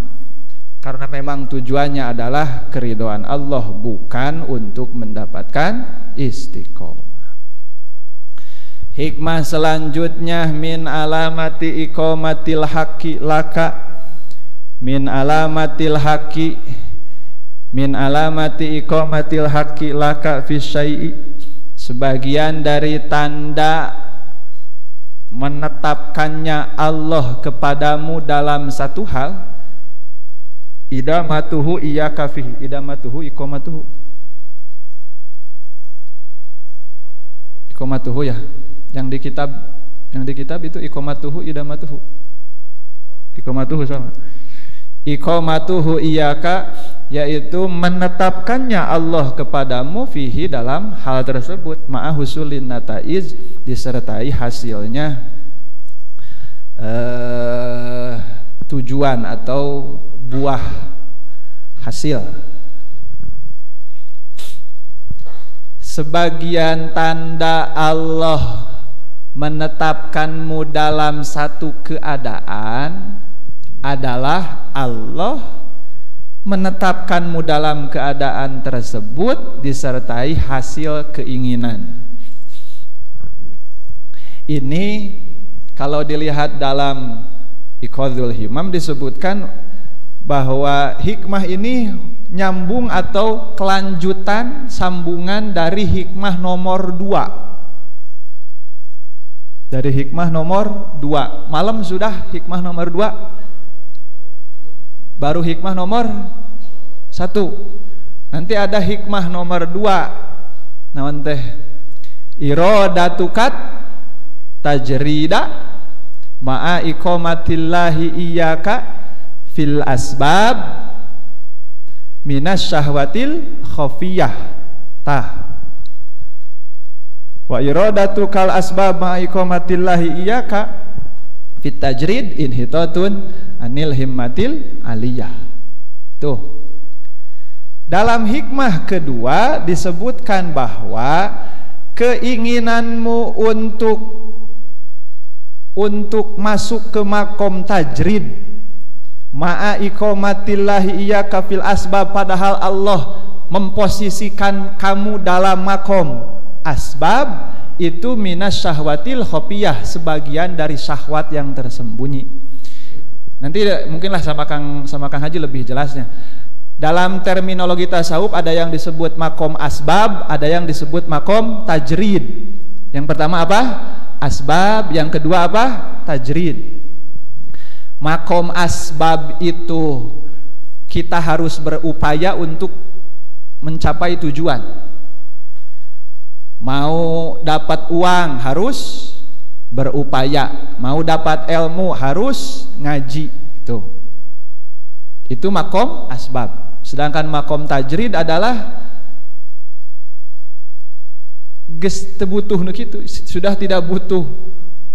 karena memang tujuannya adalah keridhaan Allah bukan untuk mendapatkan istiqomah. Hikmah selanjutnya min alamati iqamatil haqqi laka min alamati iqamatil haqqi laka fi syai'i sebagian dari tanda menetapkannya Allah kepadamu dalam satu hal idamatuhu iyyaka fihi idamatuhu iqamatuhu ya yang di kitab itu iqamatuhu idamatuhu sama iqamatuhu iyyaka yaitu menetapkannya Allah kepadamu fihi dalam hal tersebut ma'a husulin nataiz disertai hasilnya tujuan atau buah hasil. Sebagian tanda Allah menetapkanmu dalam satu keadaan adalah Allah menetapkanmu dalam keadaan tersebut disertai hasil keinginan. Ini kalau dilihat dalam Iqadhul Himam disebutkan bahwa hikmah ini nyambung atau kelanjutan sambungan dari hikmah nomor 2. Dari hikmah nomor 2. Malam sudah hikmah nomor 2. Baru hikmah nomor 1. Nanti ada hikmah nomor 2. Naon teh? Iradatukat tajrida ma'a iqamatillahi iyyaka fil asbab minas syahwatil khafiyah wa iradatu kal asbab ma'a iqamatillahi iyyaka fit tajrid inhitatun anil himmatil aliyah. Tuh dalam hikmah kedua disebutkan bahwa keinginanmu untuk masuk ke makom tajrid ma'a iqamatillahi iyyaka fil asbab padahal Allah memposisikan kamu dalam makom asbab itu minas syahwatil khafiyah sebagian dari syahwat yang tersembunyi. Nanti mungkinlah sama Kang Haji lebih jelasnya. Dalam terminologi tasawuf ada yang disebut makom asbab, ada yang disebut makom tajrid. Yang pertama apa? Asbab, yang kedua apa? Tajrid. Makom asbab itu kita harus berupaya untuk mencapai tujuan. Mau dapat uang harus berupaya, mau dapat ilmu harus ngaji. Itu makom asbab. Sedangkan makom tajrid adalah geus teu butuh nu kitu, sudah tidak butuh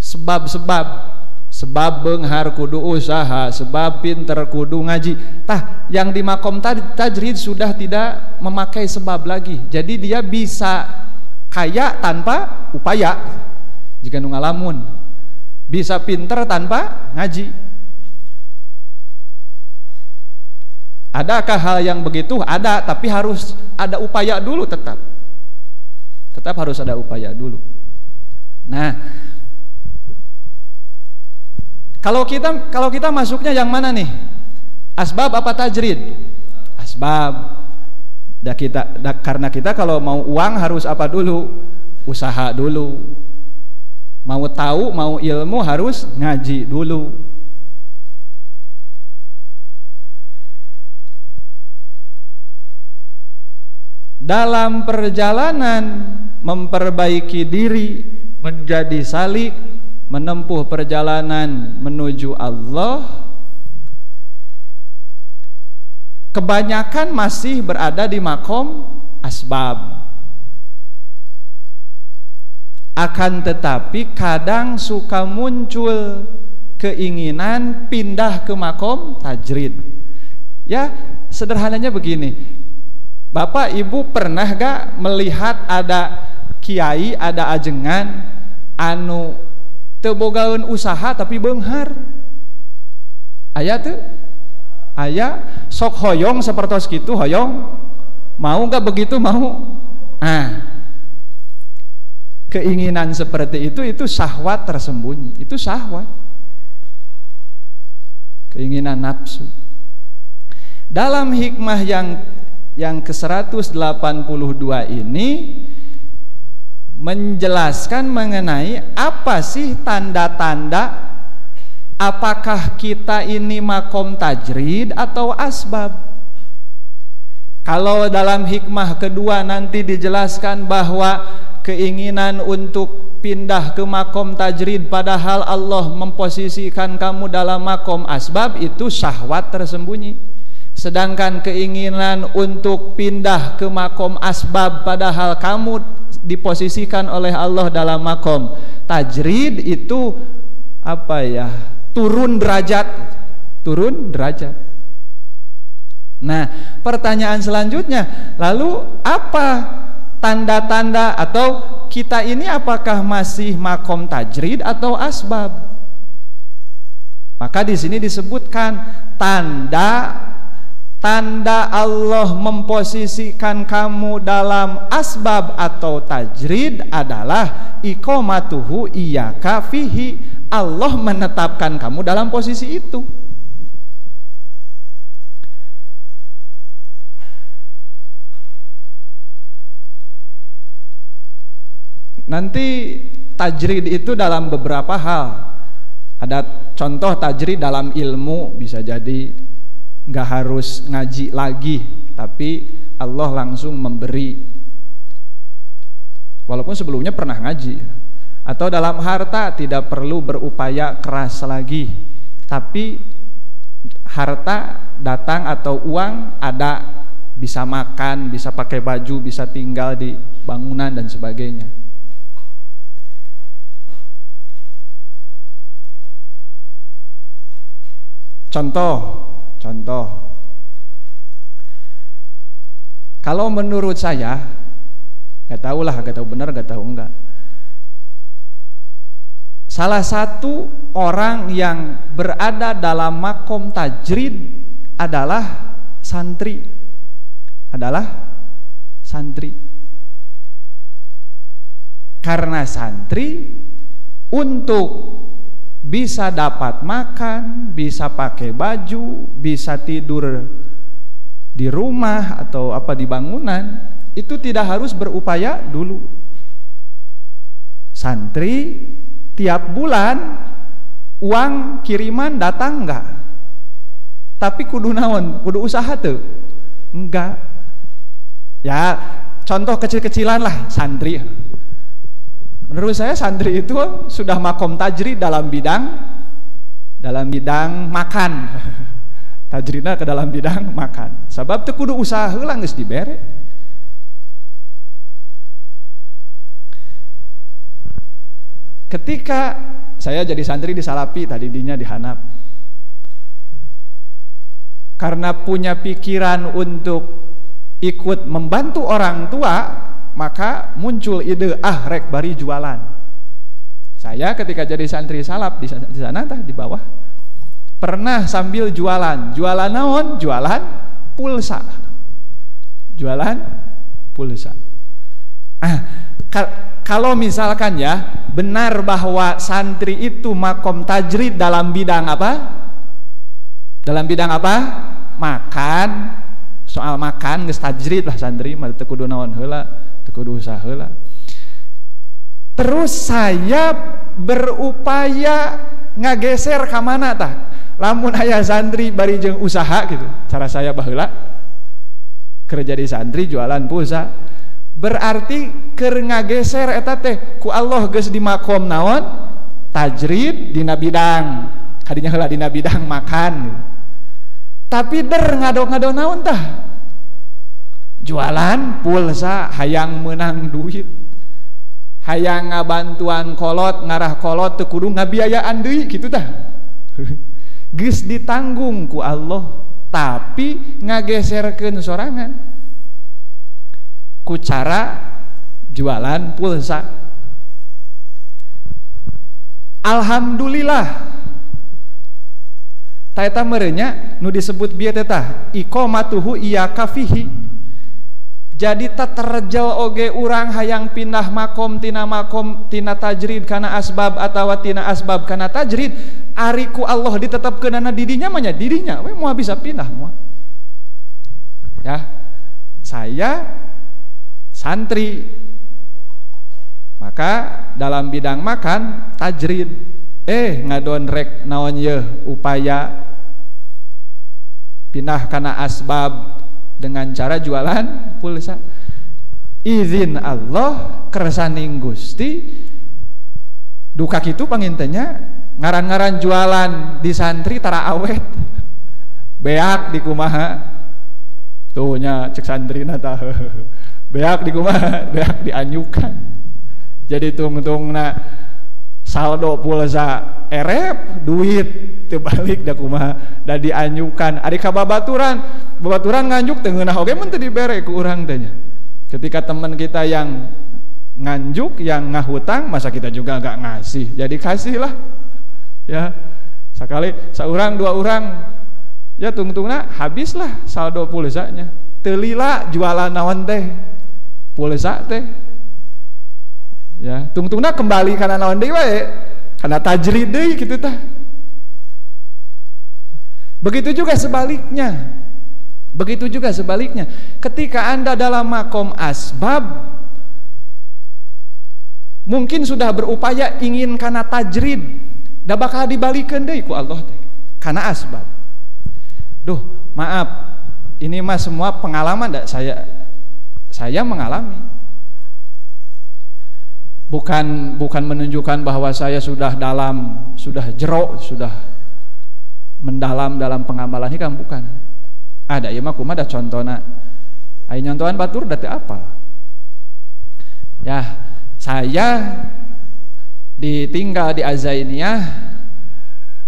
sebab-sebab. Sebab beunghar kudu usaha, sebab pinter kudu ngaji. Tah, yang di makom tajrid sudah tidak memakai sebab lagi. Jadi dia bisa kaya tanpa upaya. Jika nu ngalamun, bisa pinter tanpa ngaji. Adakah hal yang begitu? Ada, tapi harus ada upaya dulu tetap. Tetap harus ada upaya dulu. Nah, kalau kita masuknya yang mana nih? Asbab apa tajrid? Asbab. Karena kita kalau mau uang harus apa dulu? Usaha dulu. Mau tahu, mau ilmu harus ngaji dulu. Dalam perjalanan memperbaiki diri menjadi salik, menempuh perjalanan menuju Allah, kebanyakan masih berada di makom asbab. Akan tetapi kadang suka muncul keinginan pindah ke makom tajrid. Ya, sederhananya begini. Bapak Ibu pernah gak melihat ada kiai, ada ajengan anu teu bogaeun usaha tapi beunghar? Aya teu? Aya, sok hoyong sapertos kitu hoyong. Mau gak begitu mau? Keinginan seperti itu syahwat tersembunyi, itu syahwat. Keinginan nafsu. Dalam hikmah yang ke-182 ini menjelaskan mengenai apa sih tanda-tanda apakah kita ini makom tajrid atau asbab. Kalau dalam hikmah kedua nanti dijelaskan bahwa keinginan untuk pindah ke makom tajrid padahal Allah memposisikan kamu dalam makom asbab itu syahwat tersembunyi. Sedangkan keinginan untuk pindah ke makom asbab padahal kamu diposisikan oleh Allah dalam makom tajrid itu apa ya? Turun derajat. Nah, pertanyaan selanjutnya, lalu apa tanda-tanda atau kita ini apakah masih makom tajrid atau asbab? Maka di sini disebutkan tanda Allah memposisikan kamu dalam asbab atau tajrid adalah iqamatuhu iyyaka fihi. Allah menetapkan kamu dalam posisi itu. Nanti tajrid itu dalam beberapa hal. Ada contoh tajrid dalam ilmu, bisa jadi nggak harus ngaji lagi, tapi Allah langsung memberi walaupun sebelumnya pernah ngaji. Atau dalam harta tidak perlu berupaya keras lagi, tapi harta datang atau uang ada, bisa makan, bisa pakai baju, bisa tinggal di bangunan dan sebagainya. Contoh, kalau menurut saya, gak tahu benar, gak tahu enggak. Salah satu orang yang berada dalam makom tajrid adalah santri. Karena santri untuk bisa dapat makan, bisa pakai baju, bisa tidur di rumah atau apa di bangunan, itu tidak harus berupaya dulu. Santri tiap bulan uang kiriman datang enggak? Tapi kudu naon? Kudu usaha tuh? Enggak. Ya contoh kecil-kecilan lah santri. Menurut saya santri itu sudah makom tajrid dalam bidang makan. Tajridna ke dalam bidang makan. Sebab teu kudu usaha heula geus dibere. Ketika saya jadi santri di Salapi, tadi dinya di Hanap, karena punya pikiran untuk ikut membantu orang tua, maka muncul ide rek bari jualan. Saya ketika jadi santri Salap di sana di bawah pernah sambil jualan naon? Jualan pulsa. Kalau misalkan ya benar bahwa santri itu makom tajrid dalam bidang apa? Dalam bidang apa? Makan. Soal makan geus tajrid lah santri, mah teu kudu naon heula, teu kudu usaha heula. Terus saya berupaya ngageser ka mana tah? Lamun aya santri bari jeung usaha gitu. Cara saya baheula kerja di santri jualan pulsa. Berarti keur ngageser eta teh ku Allah geus di makom naon? Tajrid dina bidang. Kadinya heula dina bidang makan. Tapi ngado-ngado naon tah? Jualan pulsa, hayang menang duit. Hayang ngabantuan kolot, ngarah kolot teu kudu ngabiayaan deui kitu tah. Geus ditanggung ku Allah, tapi ngageserkeun sorangan ku cara jualan pulsa. Alhamdulillah ta eta merenya nu disebut bieu teh tah iqamatuhu iyyaka fihi. Jadi terjal oge urang hayang pindah makom tina tajrid kana asbab atawa tina asbab kana tajrid, ari ku Allah ditetepkeunana didinya mah nya didinya we moal bisa pindah moal. Ya. Saya santri. Maka dalam bidang makan tajrid ngadon rek naon yeuh upaya pindah kana asbab dengan cara jualan pulsa. Izin Allah kersaning Gusti duka kitu pangintenya ngaran-ngaran jualan di santri tara awet beak di kumaha tuh nya cek santrina tah beak di kumaha beak dianyukan jadi tungtungna saldo pulsa erep duit terbalik da kumaha da dianyukan ari ka babaturan nganjuk teu ngeunah oge mun teu dibere ku urang teh nya. Ketika teman kita yang nganjuk yang ngahutang masa kita juga enggak ngasih, jadi kasih lah ya sekali saurang dua urang ya tungtungna habislah saldo pulsanya teu lila jualan naon teh pulsa teh ya tungtungna kembali kana naon deui wae kana tajrid deui kitu tah. Begitu juga sebaliknya ketika Anda dalam makom asbab mungkin sudah berupaya ingin kana tajrid da bakal dibalikeun deui ku Allah teh kana asbab. Duh maaf ini mah semua pengalaman dak saya mengalami, bukan menunjukkan bahwa saya sudah mendalam dalam pengamalan ini kan bukan. Ada ieu mah kumaha da contona. Aya nyontohan batur da teu apal. Ya, saya ditinggal di Azainiyah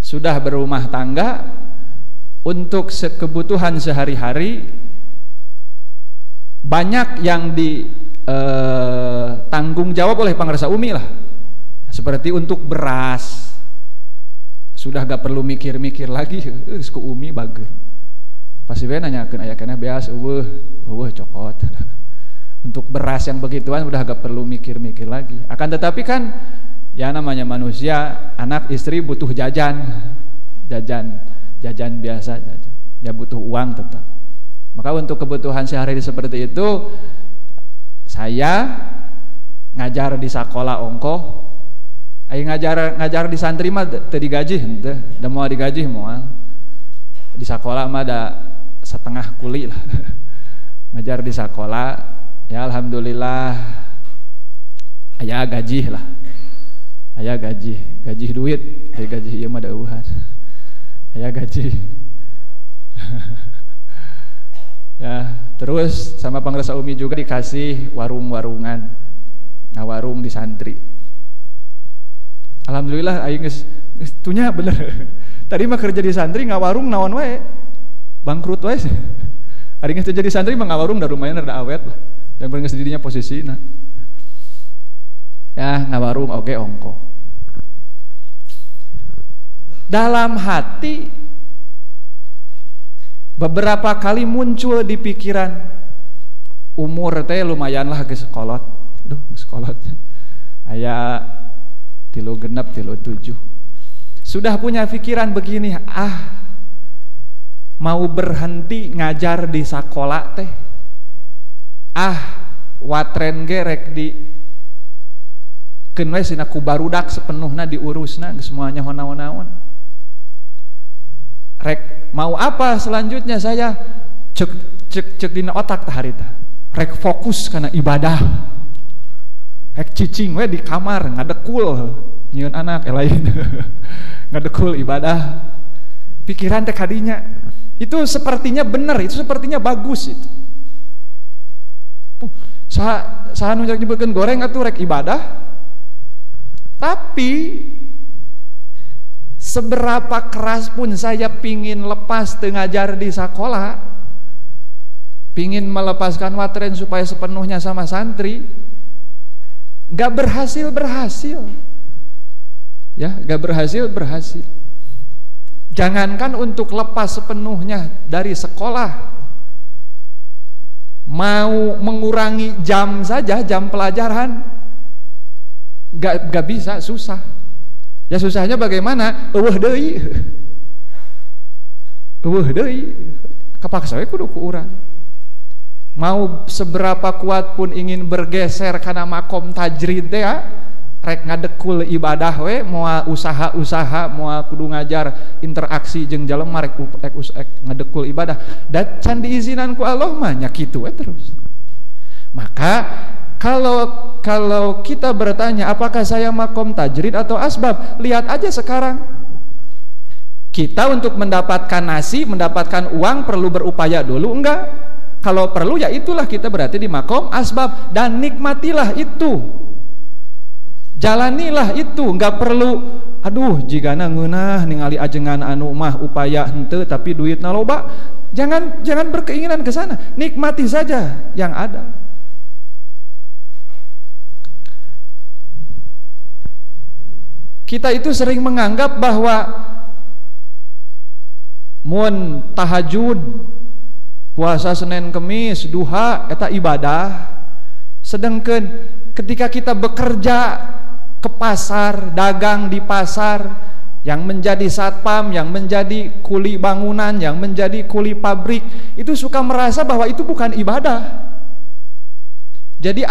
sudah berumah tangga untuk kebutuhan sehari-hari banyak yang ditanggung jawab oleh Pangresa Umi lah. Seperti untuk beras sudah gak perlu mikir-mikir lagi ku Umi bager. Pasti we nanyakeun aya keneh beas eueuh cokot. Untuk beras yang begituan udah gak perlu mikir-mikir lagi. Akan tetapi kan ya namanya manusia, anak istri butuh jajan biasa jajan. Ya butuh uang tetap. Maka untuk kebutuhan sehari-hari seperti itu, saya ngajar di sekolah ongkoh, ngajar di santri mah teu digaji henteu, da moal digaji moal. Di sekolah mah ada setengah kuli lah. Ngajar di sekolah, ya alhamdulillah aya gaji lah. Aya gaji duit, gaji ieu mah da eueuhan. Aya gaji. Ya, terus sama Pangresa Umi juga dikasih warung-warungan, ngawarung di santri. Alhamdulillah aing geus tunya bener. Tadi mah kerja di santri ngawarung naon wae. Bangkrut wae. Ari geus jadi santri mah ngawarung da lumayan rada awet lah. Dan bener sendirinya posisina. Ya, ngawarung oge ongko. Dalam hati beberapa kali muncul di pikiran, umur teh lumayan lah geus sekolot. Aduh, sekolotnya aya 3 genep 7. Sudah punya pikiran begini, mau berhenti ngajar di sekolah teh. Watren ge rek di keun we sina ku barudak sepenuhna diurusna geus semuanya naon-naon. Rek mau apa selanjutnya saya cek dina otak tah harita. Rek fokus kana ibadah. Rek cicing we di kamar ngadekul nyieun anak lain. Ngadekul ibadah. Pikiran teh kadinya. Itu sepertinya benar, itu sepertinya bagus itu. Saha nu nyebutkeun goreng atuh rek ibadah. Tapi seberapa keras pun saya pingin lepas ngajar di sekolah, pingin melepaskan watren supaya sepenuhnya sama santri, gak berhasil. Ya, gak berhasil. Jangankan untuk lepas sepenuhnya dari sekolah, mau mengurangi jam saja, jam pelajaran, gak bisa, susah. Ya susahnya bagaimana? Eueuh deui. Kapaksa we kudu ku urang. Mau seberapa kuat pun ingin bergeser kana makom tajrid teh ya, rek ngadekul ibadah we, moal usaha-usaha, moal kudu ngajar interaksi jeung jalema rek ngadekul ibadah. Da can diizinan ku Allah mah nya kitu we terus. Maka kalau kita bertanya apakah saya makom tajrid atau asbab, lihat aja sekarang. Kita untuk mendapatkan nasi, mendapatkan uang perlu berupaya dulu enggak? Kalau perlu ya itulah kita berarti di makom asbab, dan nikmatilah itu. Jalanilah itu, enggak perlu aduh jigana ngeunah ningali ajengan anu mah upaya henteu tapi duitna loba. Jangan berkeinginan ke sana. Nikmati saja yang ada. Kita itu sering menganggap bahwa mun tahajud, puasa Senin Kemis, duha eta ibadah. Sedangkan ketika kita bekerja ke pasar, dagang di pasar, yang menjadi satpam, yang menjadi kuli bangunan, yang menjadi kuli pabrik, itu suka merasa bahwa itu bukan ibadah. Jadi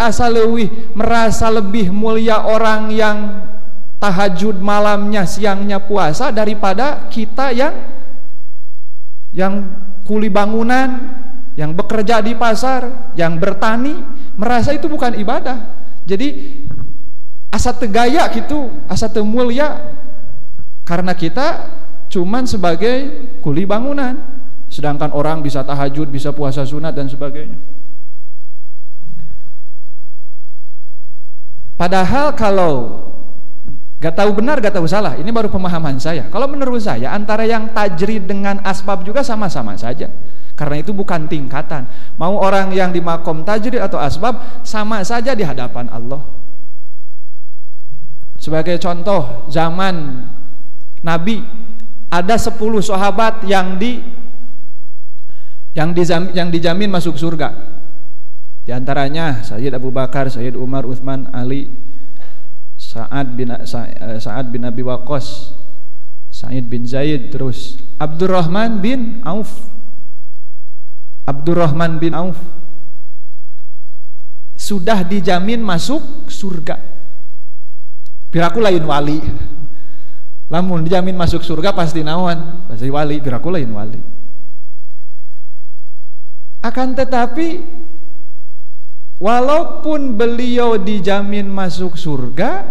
merasa lebih mulia orang yang tahajud malamnya, siangnya puasa daripada kita yang kuli bangunan, yang bekerja di pasar, yang bertani, merasa itu bukan ibadah. Jadi asa teu gaya gitu, asa teu mulia karena kita cuman sebagai kuli bangunan, sedangkan orang bisa tahajud, bisa puasa sunat dan sebagainya. Padahal kalau gak tahu benar, gak tahu salah, ini baru pemahaman saya. Kalau menurut saya antara yang tajrid dengan asbab juga sama-sama saja, karena itu bukan tingkatan. Mau orang yang di makom tajrid atau asbab sama saja di hadapan Allah. Sebagai contoh, zaman Nabi ada 10 sahabat yang dijamin masuk surga. Di antaranya Sayyid Abu Bakar, Sayyid Umar, Uthman, Ali, Sa'ad bin Abi Waqqas, Sa'id bin Zaid, terus Abdurrahman bin Auf, Abdurrahman bin Auf sudah dijamin masuk surga. Piraku lain wali. Lamun dijamin masuk surga pasti naon? Pasti wali. Piraku lain wali. Akan tetapi walaupun beliau dijamin masuk surga,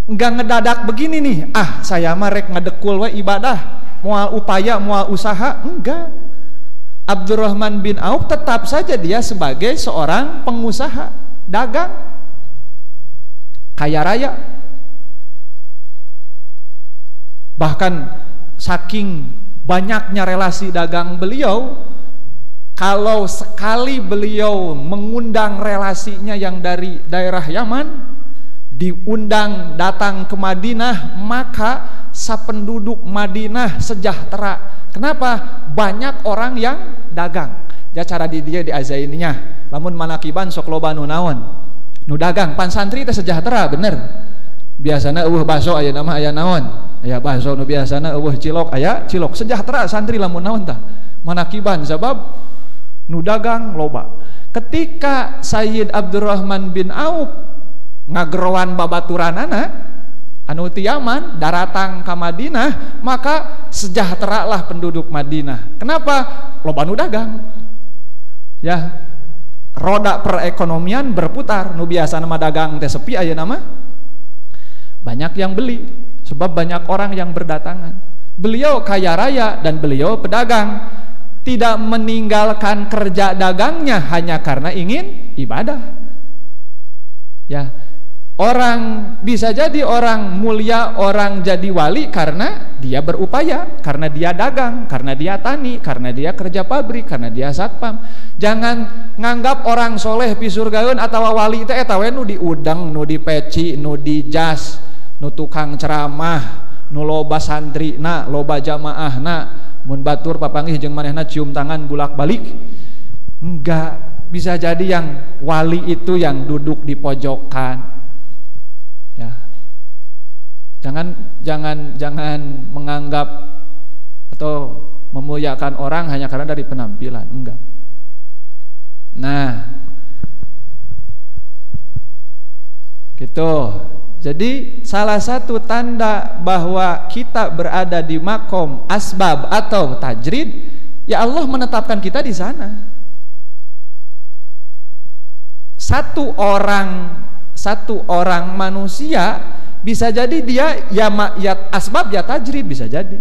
enggak ngedadak begini nih. Saya mah rek ngedekul we ibadah, moal upaya, moal usaha, enggak. Abdurrahman bin Auf tetap saja dia sebagai seorang pengusaha, dagang, kaya raya. Bahkan saking banyaknya relasi dagang beliau, kalau sekali beliau mengundang relasinya yang dari daerah Yaman, diundang datang ke Madinah, maka sapenduduk Madinah sejahtera. Kenapa? Banyak orang yang dagang. Ya cara di dia di azaininya, lamun manakiban sok loba nu naon, nu dagang. Pan santri teh sejahtera bener. Biasana eueuh baso aya nama aya naon, aya baso nu biasana eueuh cilok aya cilok. Sejahtera santri lamun naon tah? Manakiban sabab nu dagang loba. Ketika Sayyid Abdurrahman bin Auf ngagerowan babaturanana anu ti Yaman daratang ka Madinah, maka sejahteralah penduduk Madinah. Kenapa? Loba nu dagang. Ya, roda perekonomian berputar. Nu biasa nama dagang teh sepi aya nama banyak yang beli sebab banyak orang yang berdatangan. Beliau kaya raya dan beliau pedagang, tidak meninggalkan kerja dagangnya hanya karena ingin ibadah. Ya, orang bisa jadi orang mulia, orang jadi wali karena dia berupaya, karena dia dagang, karena dia tani, karena dia kerja pabrik, karena dia satpam. Jangan nganggap orang soleh pisurgaeun atawa wali teh eta we nu diudang, nu dipeci, nu dijas, nu tukang ceramah, nu loba santrina, loba jamaahna, mun batur papanggih jeung manehna cium tangan bulak-balik. Enggak, bisa jadi yang wali itu yang duduk di pojokan. Ya. Jangan menganggap atau memuliakan orang hanya karena dari penampilan, enggak. Nah, gitu. Jadi salah satu tanda bahwa kita berada di makom asbab atau tajrid, ya Allah menetapkan kita di sana. Satu orang manusia bisa jadi dia ya asbab ya tajrid bisa jadi.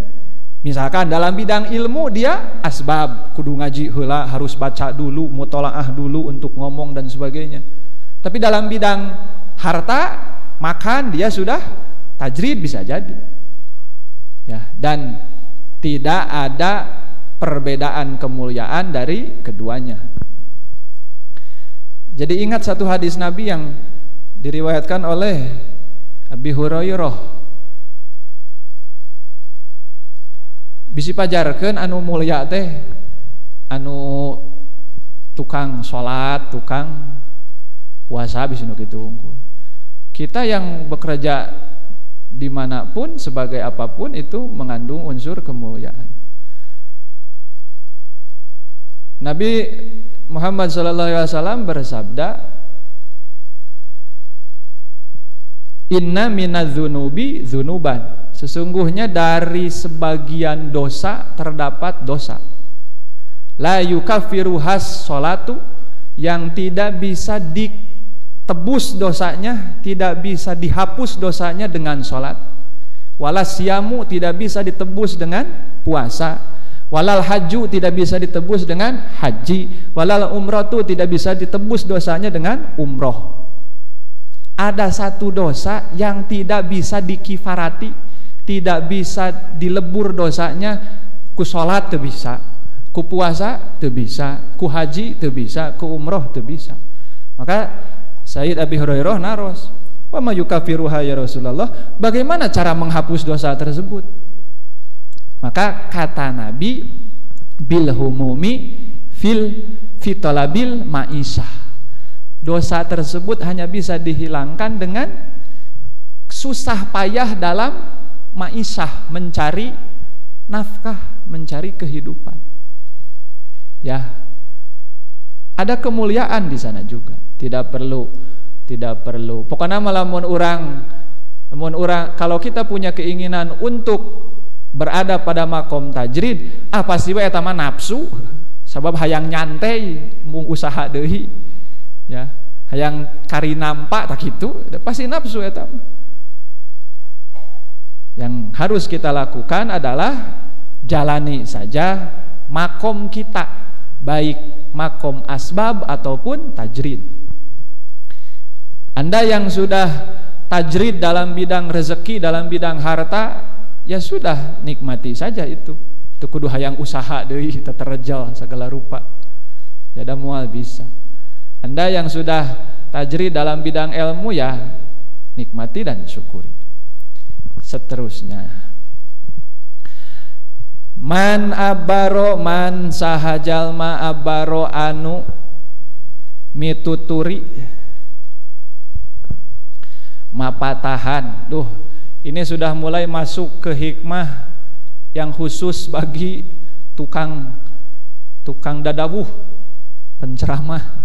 Misalkan dalam bidang ilmu dia asbab, kudu ngaji heula, harus baca dulu, mutolaah dulu untuk ngomong dan sebagainya. Tapi dalam bidang harta, makan dia sudah tajrid bisa jadi. Ya, dan tidak ada perbedaan kemuliaan dari keduanya. Jadi ingat satu hadis Nabi yang diriwayatkan oleh Abi Hurairah. Bisi pajarkeun anu mulia teh anu tukang salat, tukang puasa bisi nu kitu. Kita yang bekerja dimanapun sebagai apapun itu mengandung unsur kemuliaan. Nabi Muhammad SAW bersabda, Inna minadzunubi dzunuban. Sesungguhnya dari sebagian dosa terdapat dosa. La yukaffiruhas sholatu, yang tidak bisa ditebus dosanya, tidak bisa dihapus dosanya dengan sholat. Walas siyamu, tidak bisa ditebus dengan puasa. Walal haju, tidak bisa ditebus dengan haji. Walal umratu, tidak bisa ditebus dosanya dengan umroh. Ada satu dosa yang tidak bisa dikifarati, tidak bisa dilebur dosanya. Ku sholat teu bisa, ku puasa teu bisa, ku haji teu bisa, ku umroh teu bisa. Maka Sayyid Abi Hurairah naros, wa ma yukaffiruha ya Rasulullah, bagaimana cara menghapus dosa tersebut? Maka kata Nabi, bil humumi fitolabil ma'isyah. Dosa tersebut hanya bisa dihilangkan dengan susah payah dalam ma'isyah, mencari nafkah, mencari kehidupan. Ya. Ada kemuliaan di sana juga. Tidak perlu. Pokoknya lamun orang kalau kita punya keinginan untuk berada pada makom tajrid, pasti we eta mah nafsu. Sabab hayang nyantai, mung usaha deui. Ya, hayang kari nampak tak kitu, pasti nafsu eta mah. Yang harus kita lakukan adalah jalani saja makom kita, baik makom asbab ataupun tajrid. Anda yang sudah tajrid dalam bidang rezeki, dalam bidang harta, ya sudah, nikmati saja itu. Itu kudu hayang usaha deui, terterjal segala rupa. Ya da moal bisa. Anda yang sudah tajrid dalam bidang ilmu, ya nikmati dan syukuri. Seterusnya, man abaro, man sahajalma abaro anu mituturi mapatahan. Duh, ini sudah mulai masuk ke hikmah yang khusus bagi tukang dadawuh, penceramah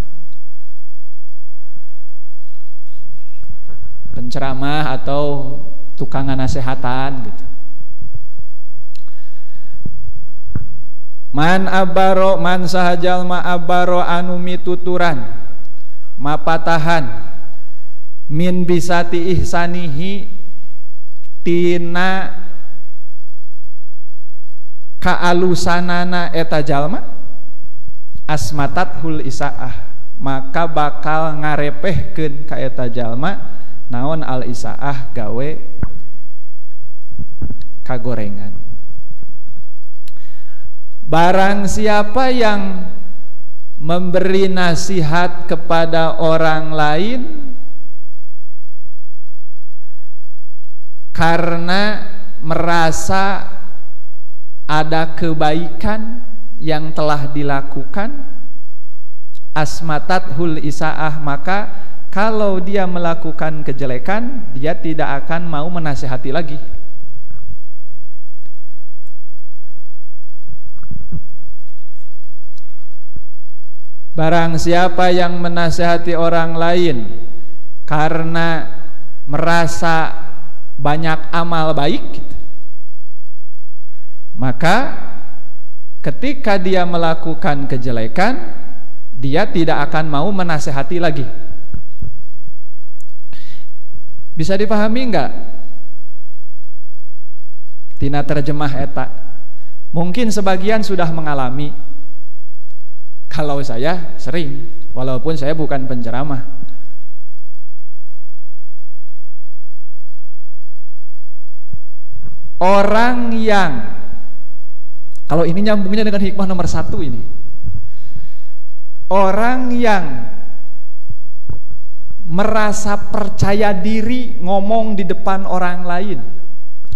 atau tukang nasehatan gitu. Man abaro, man sahajalma abaro anu mituturan mapatahan min bisati ihsanihi tina kaalusanana eta jalma asmatat hul isaah, maka bakal ngarepehkeun ka eta jalma naon al isaah gawe kagorengan. Barang siapa yang memberi nasihat kepada orang lain karena merasa ada kebaikan yang telah dilakukan, asmatat hul isaah, maka kalau dia melakukan kejelekan, dia tidak akan mau menasihati lagi. Barang siapa yang menasihati orang lain karena merasa banyak amal baik, maka ketika dia melakukan kejelekan, dia tidak akan mau menasehati lagi. Bisa dipahami enggak? Tina terjemah eta. Mungkin sebagian sudah mengalami. Kalau saya sering, walaupun saya bukan penceramah. Orang yang, kalau ini nyambungnya dengan hikmah nomor 1 ini, orang yang merasa percaya diri ngomong di depan orang lain,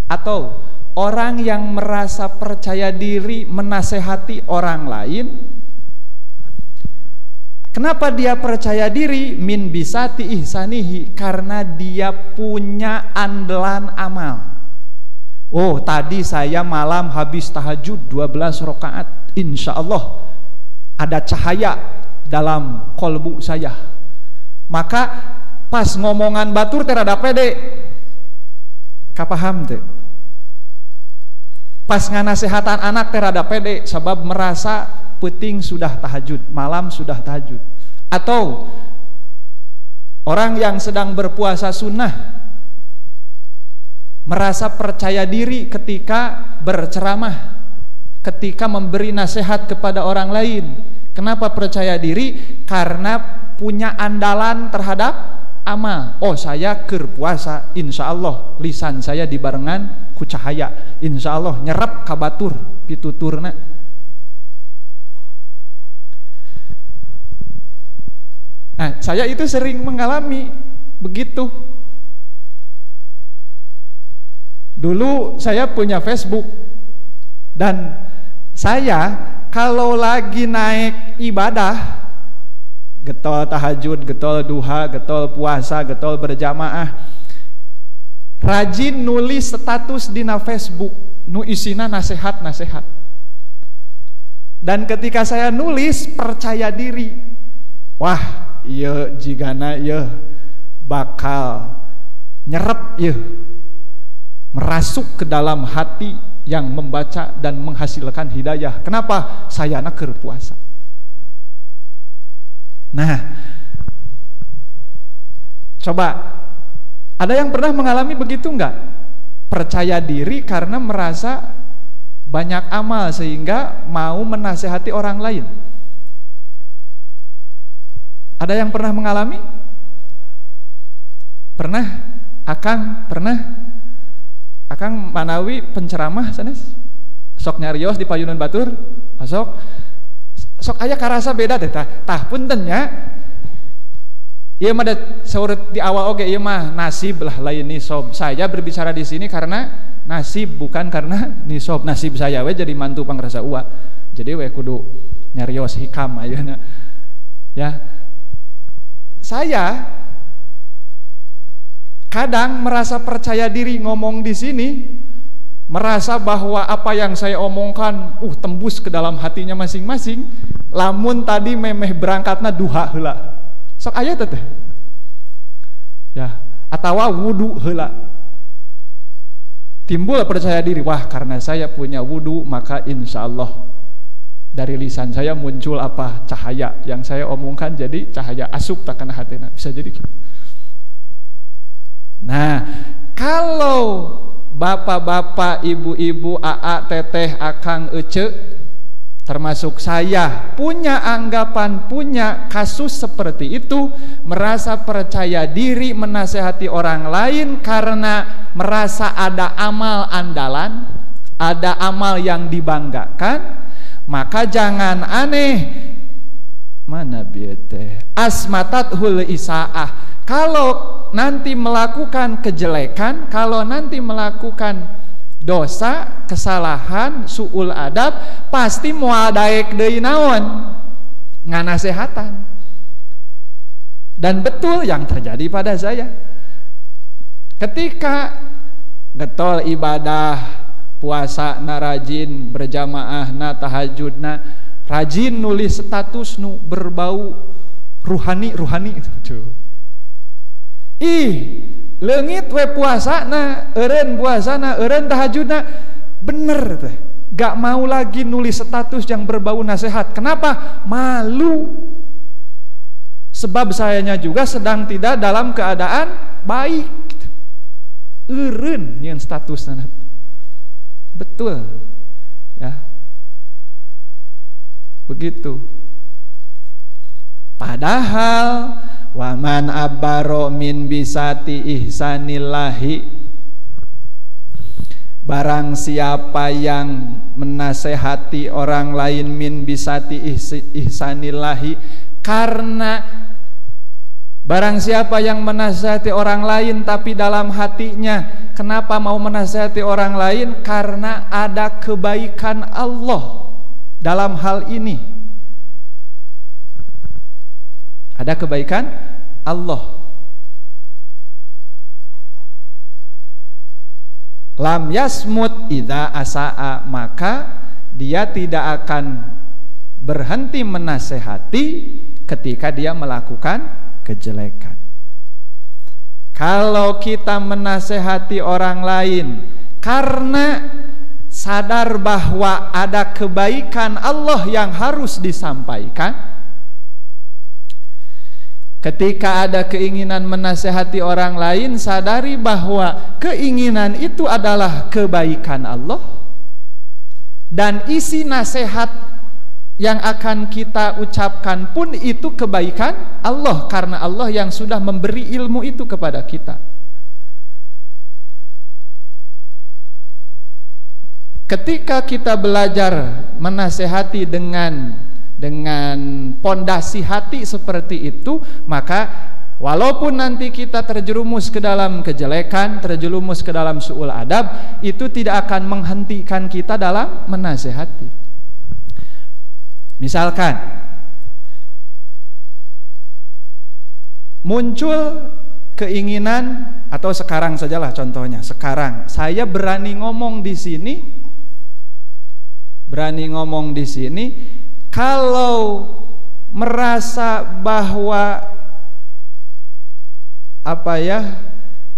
atau orang yang merasa percaya diri menasehati orang lain, kenapa dia percaya diri? Min bisati ihsanihi, karena dia punya andalan amal. Oh, tadi saya malam habis tahajud 12 rakaat, insya Allah ada cahaya dalam kolbu saya. Maka pas ngomongan batur terada pede, kapaham teh? Pas nganasehatan anak terada pede, sebab merasa penting sudah tahajud, malam sudah tahajud. Atau orang yang sedang berpuasa sunnah merasa percaya diri ketika berceramah, ketika memberi nasihat kepada orang lain. Kenapa percaya diri? Karena punya andalan terhadap amal. Oh, saya keur puasa, insya Allah lisan saya dibarengan ku cahaya, insya Allah nyerap kabatur pituturna. Nah, saya itu sering mengalami begitu. Dulu saya punya Facebook, dan saya kalau lagi naik ibadah, getol tahajud, getol duha, getol puasa, getol berjamaah, rajin nulis status dina Facebook, nu isina nasihat-nasihat. Dan ketika saya nulis, percaya diri, wah ieu jigana ieu bakal nyerep ieu, merasuk ke dalam hati yang membaca dan menghasilkan hidayah. Kenapa? Sayana keur puasa. Nah, coba ada yang pernah mengalami begitu enggak? Percaya diri karena merasa banyak amal sehingga mau menasehati orang lain. Ada yang pernah mengalami? Pernah? Akang pernah? Akang manawi penceramah sanes? Sok nyarios di Payunan Batur? Sok aya karasa beda teh tah puntennya. Ieu mah saurut di awal oge ieu mah nasib lah lain nisob. Saya berbicara di sini karena nasib, bukan karena nisob. Nasib saya we jadi mantu pangrasa uwa. Jadi we kudu nyarios hikam ayeuna. Ya. Saya kadang merasa percaya diri ngomong di sini, merasa bahwa apa yang saya omongkan tembus ke dalam hatinya masing-masing. Lamun tadi memeh berangkatna duha heula. Sok aya teh. Ya, atawa wudu heula. Timbul percaya diri, wah karena saya punya wudu maka insyaallah dari lisan saya muncul apa cahaya yang saya omongkan jadi cahaya asup tak kena hatena, bisa jadi gitu. Nah, kalau bapak-bapak, ibu-ibu, aa, teteh, akang, ece, termasuk saya punya anggapan, punya kasus seperti itu, merasa percaya diri menasehati orang lain karena merasa ada amal andalan, ada amal yang dibanggakan, maka jangan aneh. Mana biete asmatathul isaah. Kalau nanti melakukan kejelekan, kalau nanti melakukan dosa, kesalahan, suul adab, pasti moal daek deui naon nganasehatan. Dan betul yang terjadi pada saya. Ketika getol ibadah puasa na rajin, berjamaah na tahajud na rajin, nulis status nu berbau ruhani itu. Leungit we puasana, eureun puasana, eureun tahajudna, bener teh. Gak mau lagi nulis status yang berbau nasihat. Kenapa? Malu. Sebab sayanya juga sedang tidak dalam keadaan baik. Eureun nyeun statusna. Betul. Ya. Begitu. Padahal waman abbaro min bisati ihsanillahi, barang siapa yang menasehati orang lain min bisati ihsanillahi, karena barang siapa yang menasehati orang lain tapi dalam hatinya kenapa mau menasehati orang lain? Karena ada kebaikan Allah dalam hal ini. Ada kebaikan Allah. Lam yasmut idza asaa, maka dia tidak akan berhenti menasehati ketika dia melakukan kejelekan. Kalau kita menasehati orang lain karena sadar bahwa ada kebaikan Allah yang harus disampaikan, ketika ada keinginan menasehati orang lain, sadari bahwa keinginan itu adalah kebaikan Allah, dan isi nasihat yang akan kita ucapkan pun itu kebaikan Allah, karena Allah yang sudah memberi ilmu itu kepada kita. Ketika kita belajar menasehati dengan pondasi hati seperti itu, maka walaupun nanti kita terjerumus ke dalam kejelekan, terjerumus ke dalam suul adab, itu tidak akan menghentikan kita dalam menasehati. Misalkan muncul keinginan, atau sekarang sajalah contohnya, sekarang saya berani ngomong di sini, kalau merasa bahwa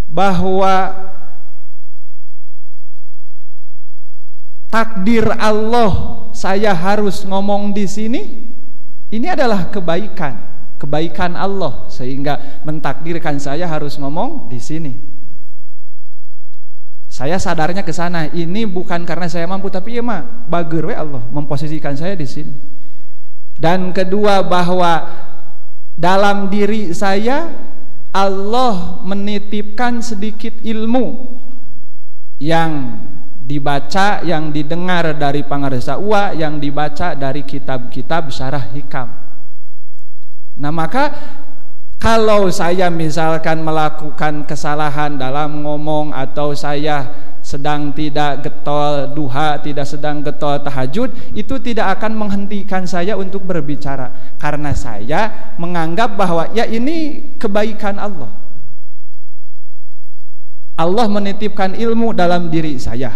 bahwa takdir Allah saya harus ngomong di sini, ini adalah kebaikan Allah sehingga mentakdirkan saya harus ngomong di sini. Saya sadarnya ke sana, ini bukan karena saya mampu, tapi ya mah bager we Allah memposisikan saya di sini. Dan kedua, bahwa dalam diri saya Allah menitipkan sedikit ilmu yang dibaca, yang didengar dari pangaresa uwa, yang dibaca dari kitab-kitab syarah hikam. Nah, maka kalau saya misalkan melakukan kesalahan dalam ngomong, atau saya sedang tidak getol duha, tidak sedang getol tahajud, itu tidak akan menghentikan saya untuk berbicara, karena saya menganggap bahwa ya ini kebaikan Allah. Allah menitipkan ilmu dalam diri saya.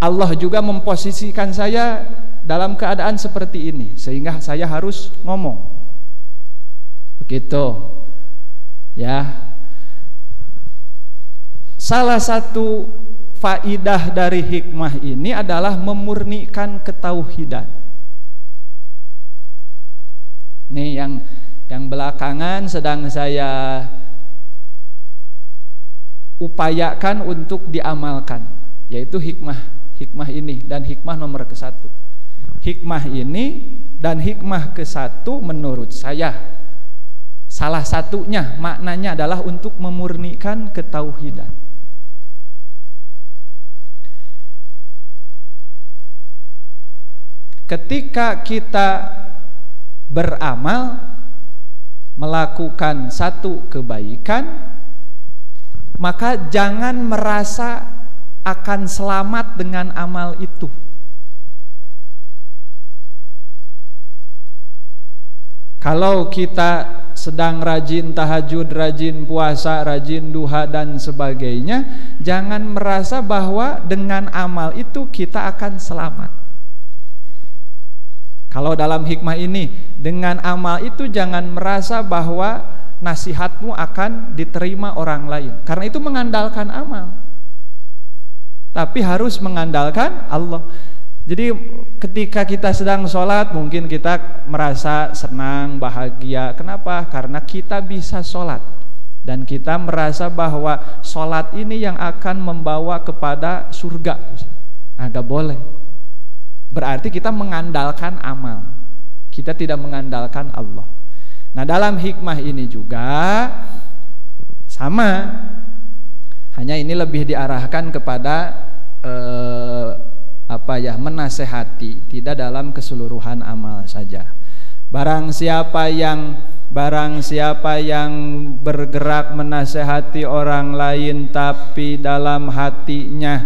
Allah juga memposisikan saya dalam keadaan seperti ini, sehingga saya harus ngomong. Begitu. Ya. Salah satu faidah dari hikmah ini adalah memurnikan ketauhidan. Nih yang belakangan sedang saya upayakan untuk diamalkan, yaitu hikmah ini dan hikmah nomor ke-1. Hikmah ini dan hikmah ke-1 menurut saya salah satunya maknanya adalah untuk memurnikan ketauhidan. Ketika kita beramal, melakukan satu kebaikan, maka jangan merasa akan selamat dengan amal itu. Kalau kita sedang rajin tahajud, rajin puasa, rajin duha dan sebagainya, jangan merasa bahwa dengan amal itu kita akan selamat. Kalau dalam hikmah ini, dengan amal itu jangan merasa bahwa nasihatmu akan diterima orang lain, karena itu mengandalkan amal. Tapi harus mengandalkan Allah. Jadi ketika kita sedang sholat, mungkin kita merasa senang, bahagia. Kenapa? Karena kita bisa sholat, dan kita merasa bahwa sholat ini yang akan membawa kepada surga. Nah, gak boleh. Berarti kita mengandalkan amal, kita tidak mengandalkan Allah. Nah, dalam hikmah ini juga sama, hanya ini lebih diarahkan kepada menasehati, tidak dalam keseluruhan amal saja. Barang siapa yang bergerak menasehati orang lain, tapi dalam hatinya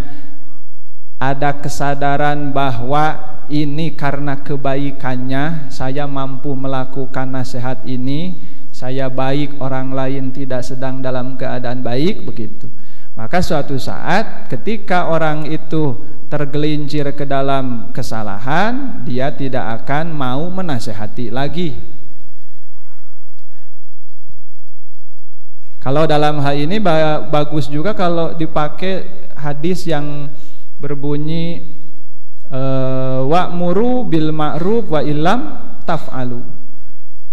ada kesadaran bahwa ini karena kebaikannya saya mampu melakukan nasihat ini, saya baik, orang lain tidak sedang dalam keadaan baik, begitu. Maka suatu saat ketika orang itu tergelincir ke dalam kesalahan, dia tidak akan mau menasehati lagi. Kalau dalam hal ini bagus juga kalau dipakai hadis yang berbunyi wa'muru bil ma'ruf wa illam taf'alu.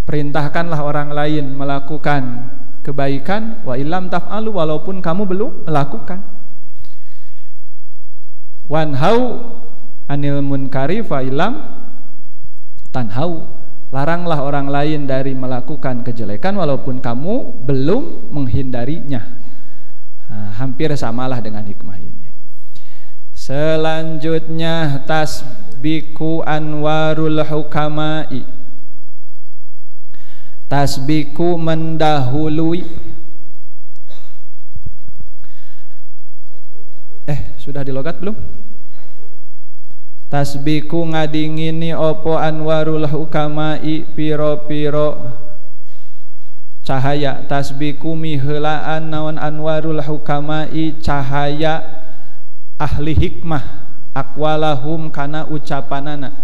Perintahkanlah orang lain melakukan kebaikan, wa illam taf'alu, walaupun kamu belum melakukan. Wanhau anil munkari fa illam tanhau. Laranglah orang lain dari melakukan kejelekan walaupun kamu belum menghindarinya. Nah, hampir samalah dengan hikmah ini. Selanjutnya tasbiku anwarul hukama'i. Tasbiku mendahului. Sudah dilogat belum? Tasbiku ngadingini opo anwarul hukama'i piro-piro cahaya. Tasbiku miheulaan naon anwarul hukama'i cahaya ahli hikmah, aqwalahum kana ucapanana.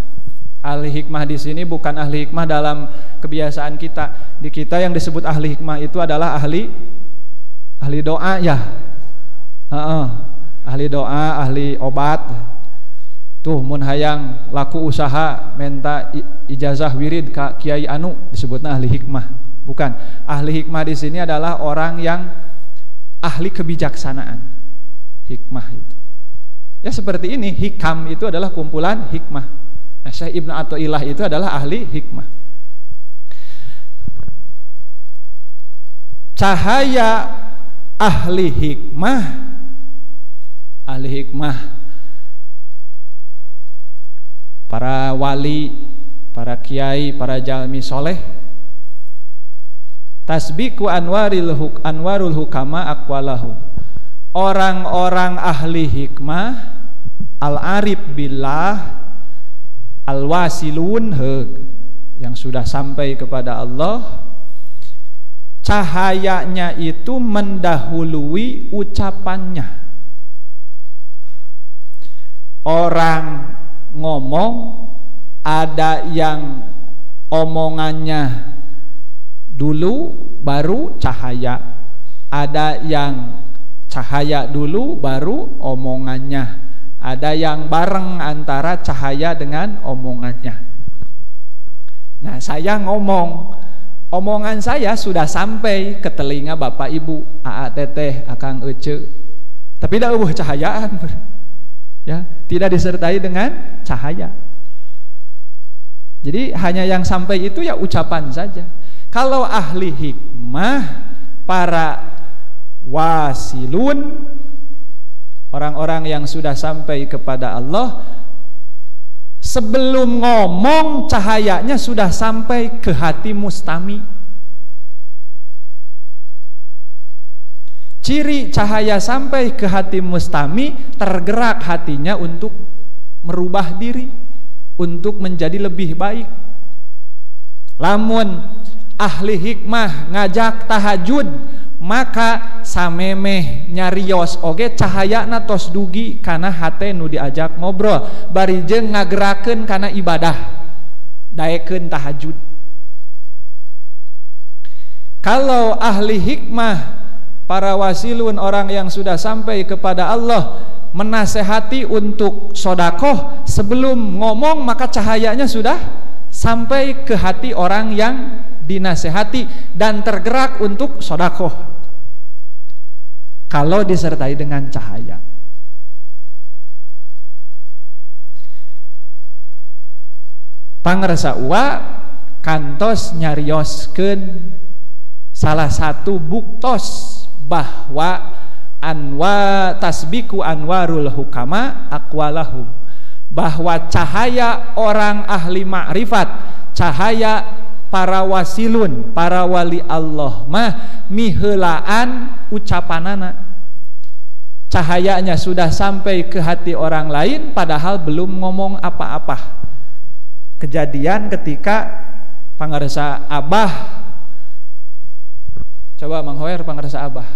Ahli hikmah di sini bukan ahli hikmah dalam kebiasaan kita. Di kita yang disebut ahli hikmah itu adalah ahli doa ya. Ahli doa, ahli obat. Tuh mun hayang laku usaha minta ijazah wirid ka Kiai anu disebutna ahli hikmah. Bukan. Ahli hikmah di sini adalah orang yang ahli kebijaksanaan. Hikmah itu. Ya seperti ini, hikam itu adalah kumpulan hikmah. Nah, Syekh Ibnu Athaillah itu adalah ahli hikmah. Cahaya ahli hikmah, para wali, para kiai, para jalmi soleh, tasbiku anwarul hukama aqwalahu. Orang-orang ahli hikmah, al-arif billah, al-wasilun yang sudah sampai kepada Allah, cahayanya itu mendahului ucapannya. Orang ngomong ada yang omongannya dulu baru cahaya, ada yang cahaya dulu baru omongannya, ada yang bareng antara cahaya dengan omongannya. Nah, saya ngomong, omongan saya sudah sampai ke telinga bapak ibu, aa teteh, akang ece, tapi tidak eueuh cahayaan, ya, tidak disertai dengan cahaya. Jadi hanya yang sampai itu ya ucapan saja. Kalau ahli hikmah, para wasilun, orang-orang yang sudah sampai kepada Allah, sebelum ngomong cahayanya sudah sampai ke hati mustami. Ciri cahaya sampai ke hati mustami, tergerak hatinya untuk merubah diri, untuk menjadi lebih baik. Lamun ahli hikmah ngajak tahajud, maka samemeh nyarios oge cahayana tos dugi kana hate nu diajak ngobrol, bari jeung ngagerakeun kana ibadah, daekeun tahajud. Kalau ahli hikmah, para wasilun, orang yang sudah sampai kepada Allah, menasehati untuk sodakoh, sebelum ngomong maka cahayanya sudah sampai ke hati orang yang dinasehati dan tergerak untuk sodakoh. Kalau disertai dengan cahaya. Pangresa uwa kantos nyarioskeun salah satu buktos bahwa tasbiku anwarul hukama aqwalahum, bahwa cahaya orang ahli ma'rifat, cahaya para wasilun, para wali Allah mah miheulaan ucapanana. Cahayanya sudah sampai ke hati orang lain padahal belum ngomong apa-apa. Kejadian ketika pangaresa Abah, coba Mang Hoer pangaresa Abah.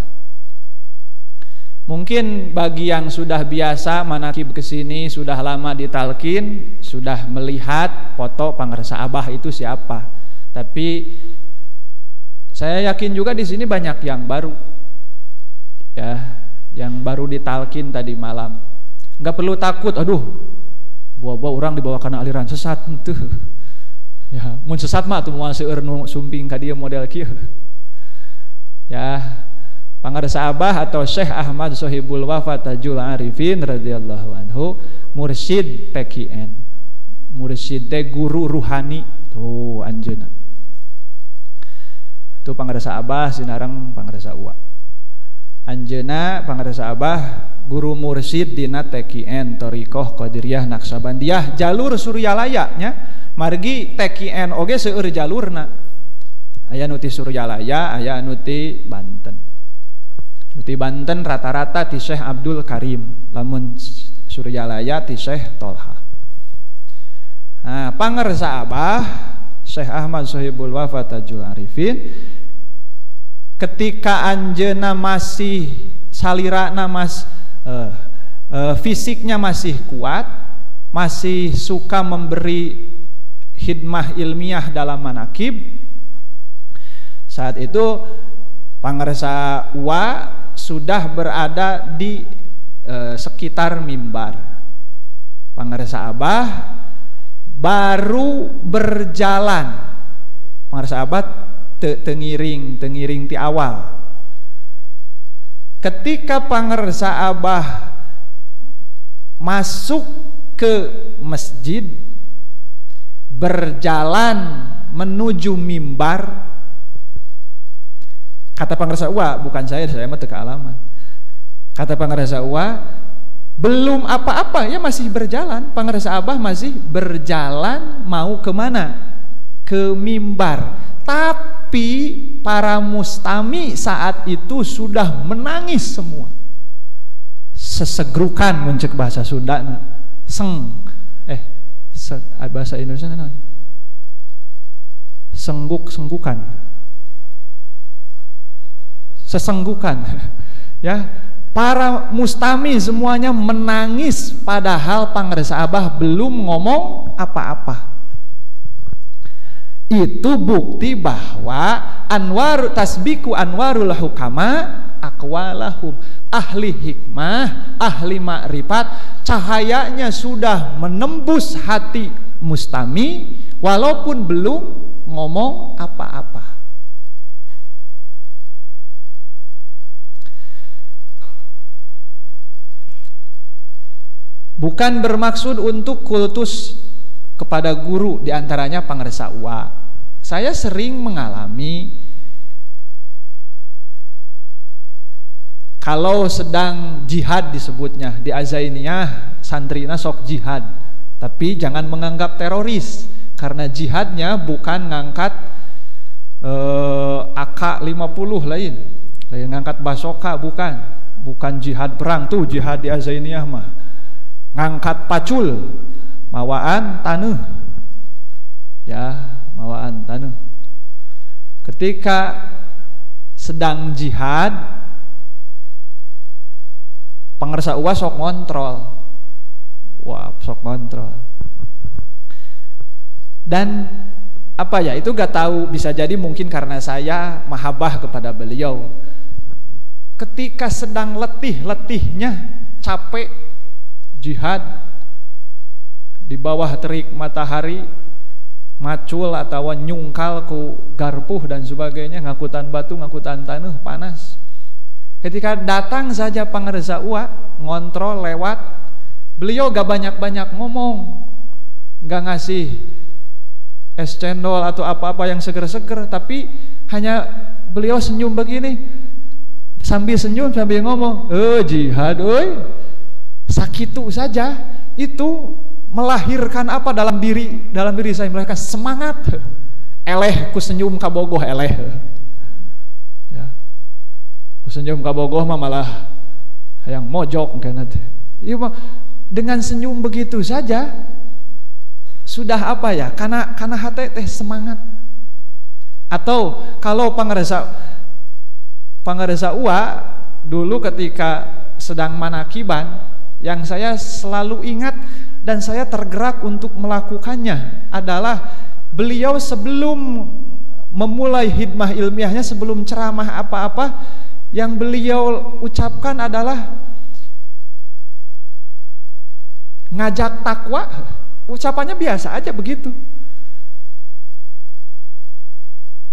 Mungkin bagi yang sudah biasa manakib kesini, sudah lama ditalkin, sudah melihat foto pangaresa Abah itu siapa. Tapi saya yakin juga di sini banyak yang baru, ya, yang baru ditalkin tadi malam. Nggak perlu takut, aduh, bawa orang dibawa karena aliran sesat tuh. Ya, mun sesat mah tuh moal seueur nu sumping ka dieu model kieu. Ya, pangaresa Abah atau Syekh Ahmad Sohibul Wafa Tajul Arifin radhiyallahu anhu, mursyid PKN, mursyid teh guru ruhani tuh anjeunna. Itu pangaresa Abah sinareng pangaresa Uwa. Anjeuna pangaresa Abah guru mursyid dina TKN Thariqah Qadiriyah Naksabandiyah jalur Suryalaya nya. Margi TKN oge seueur jalurna. Aya nu ti Suryalaya, aya nu ti Banten. Nu ti Banten rata-rata ti Syekh Abdul Karim, lamun Suryalaya ti Syekh Tolha. Nah, pangaresa Abah Syekh Ahmad Sohibul Wafa Tajul Arifin, ketika anjeuna masih salirana fisiknya masih kuat, masih suka memberi hidmah ilmiah dalam manakib. Saat itu Pangarsa Uwa sudah berada di sekitar mimbar. Pangarsa Abah baru berjalan. Pangarsa Abah tengiring ti awal. Ketika Pangarsa Abah masuk ke masjid, berjalan menuju mimbar, kata Pangarsa Uwa, bukan saya mah teu kealaman. Kata Pangarsa Uwa, belum apa-apa ya masih berjalan. Pangarsa Abah masih berjalan mau kemana? Ke mimbar. Tapi para mustami saat itu sudah menangis semua. Sesegrukan muncul bahasa Sunda. Bahasa Indonesia non. Senggukan. Sesenggukan. Ya, para mustami semuanya menangis padahal Pangarsa Abah belum ngomong apa-apa. Itu bukti bahwa tasbiku anwarul hukama aqwalahum. Ahli hikmah, ahli makrifat, cahayanya sudah menembus hati mustami walaupun belum ngomong apa-apa. Bukan bermaksud untuk kultus kepada guru, diantaranya Pangarsa Uwa. Saya sering mengalami kalau sedang jihad disebutnya di Azainiyah, santrina sok jihad, tapi jangan menganggap teroris karena jihadnya bukan ngangkat AK-50 lain ngangkat basoka, bukan jihad perang tuh. Jihad di Azainiyah mah ngangkat pacul, mawaan taneuh, ya mawaan taneuh. Ketika sedang jihad, Pangarsa Uwa sok ngontrol, dan apa ya, itu gak tahu, bisa jadi mungkin karena saya mahabbah kepada beliau. Ketika sedang letih-letihnya, capek jihad di bawah terik matahari, macul atau nyungkal ku garpuh dan sebagainya, ngakutan batu, ngakutan tanah, panas. Ketika datang saja Pangarsa Uwa ngontrol lewat, beliau gak banyak-banyak ngomong, gak ngasih es cendol atau apa-apa yang seger-seger, tapi hanya beliau senyum begini, sambil senyum sambil ngomong, jihad, sakitu saja itu melahirkan apa dalam diri saya, melahirkan semangat. Eleh ku senyum kabogoh eleh, ya ku senyum kabogoh mah malah yang mojok kan. Iya, dengan senyum begitu saja sudah apa ya, karena hati teh semangat. Atau kalau Pangarsa Uwa dulu ketika sedang manakiban, yang saya selalu ingat dan saya tergerak untuk melakukannya adalah beliau sebelum memulai hidmah ilmiahnya, sebelum ceramah apa-apa, yang beliau ucapkan adalah ngajak takwa. Ucapannya biasa aja begitu.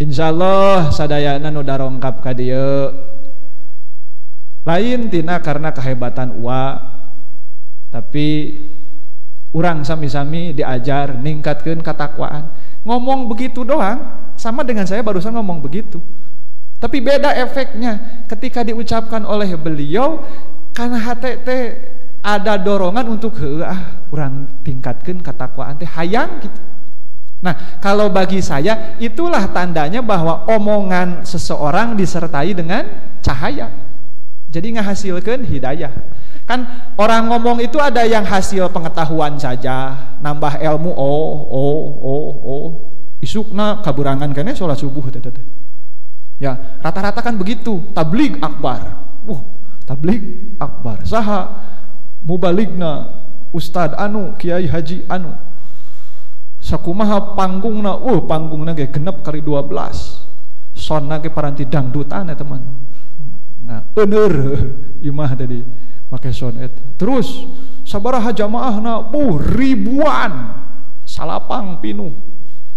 Insyaallah sadayana nu darongkap ka dieu lain tina karena kehebatan Uwa, tapi urang sami-sami diajar ningkatkeun katakwaan. Ngomong begitu doang sama dengan saya barusan ngomong begitu, tapi beda efeknya ketika diucapkan oleh beliau, karena hati teh ada dorongan untuk urang tingkatkeun katakwaan teh hayang gitu. Nah, kalau bagi saya itulah tandanya bahwa omongan seseorang disertai dengan cahaya, jadi ngahasilkeun hidayah. Kan orang ngomong itu ada yang hasil pengetahuan saja, nambah ilmu, isukna kaburangan kene sholat subuh teh. Ya, rata-rata kan begitu. Tabligh akbar. Tabligh akbar. Saha mubaligna Ustad anu, Kiai Haji anu. sakumaha panggungna, panggungna ge genep kali 12. Sonna ge paranti dangdutan ya teman. Nah, bener imah tadi make son eta. Terus sabaraha jamaahna ribuan. Salapang pinuh.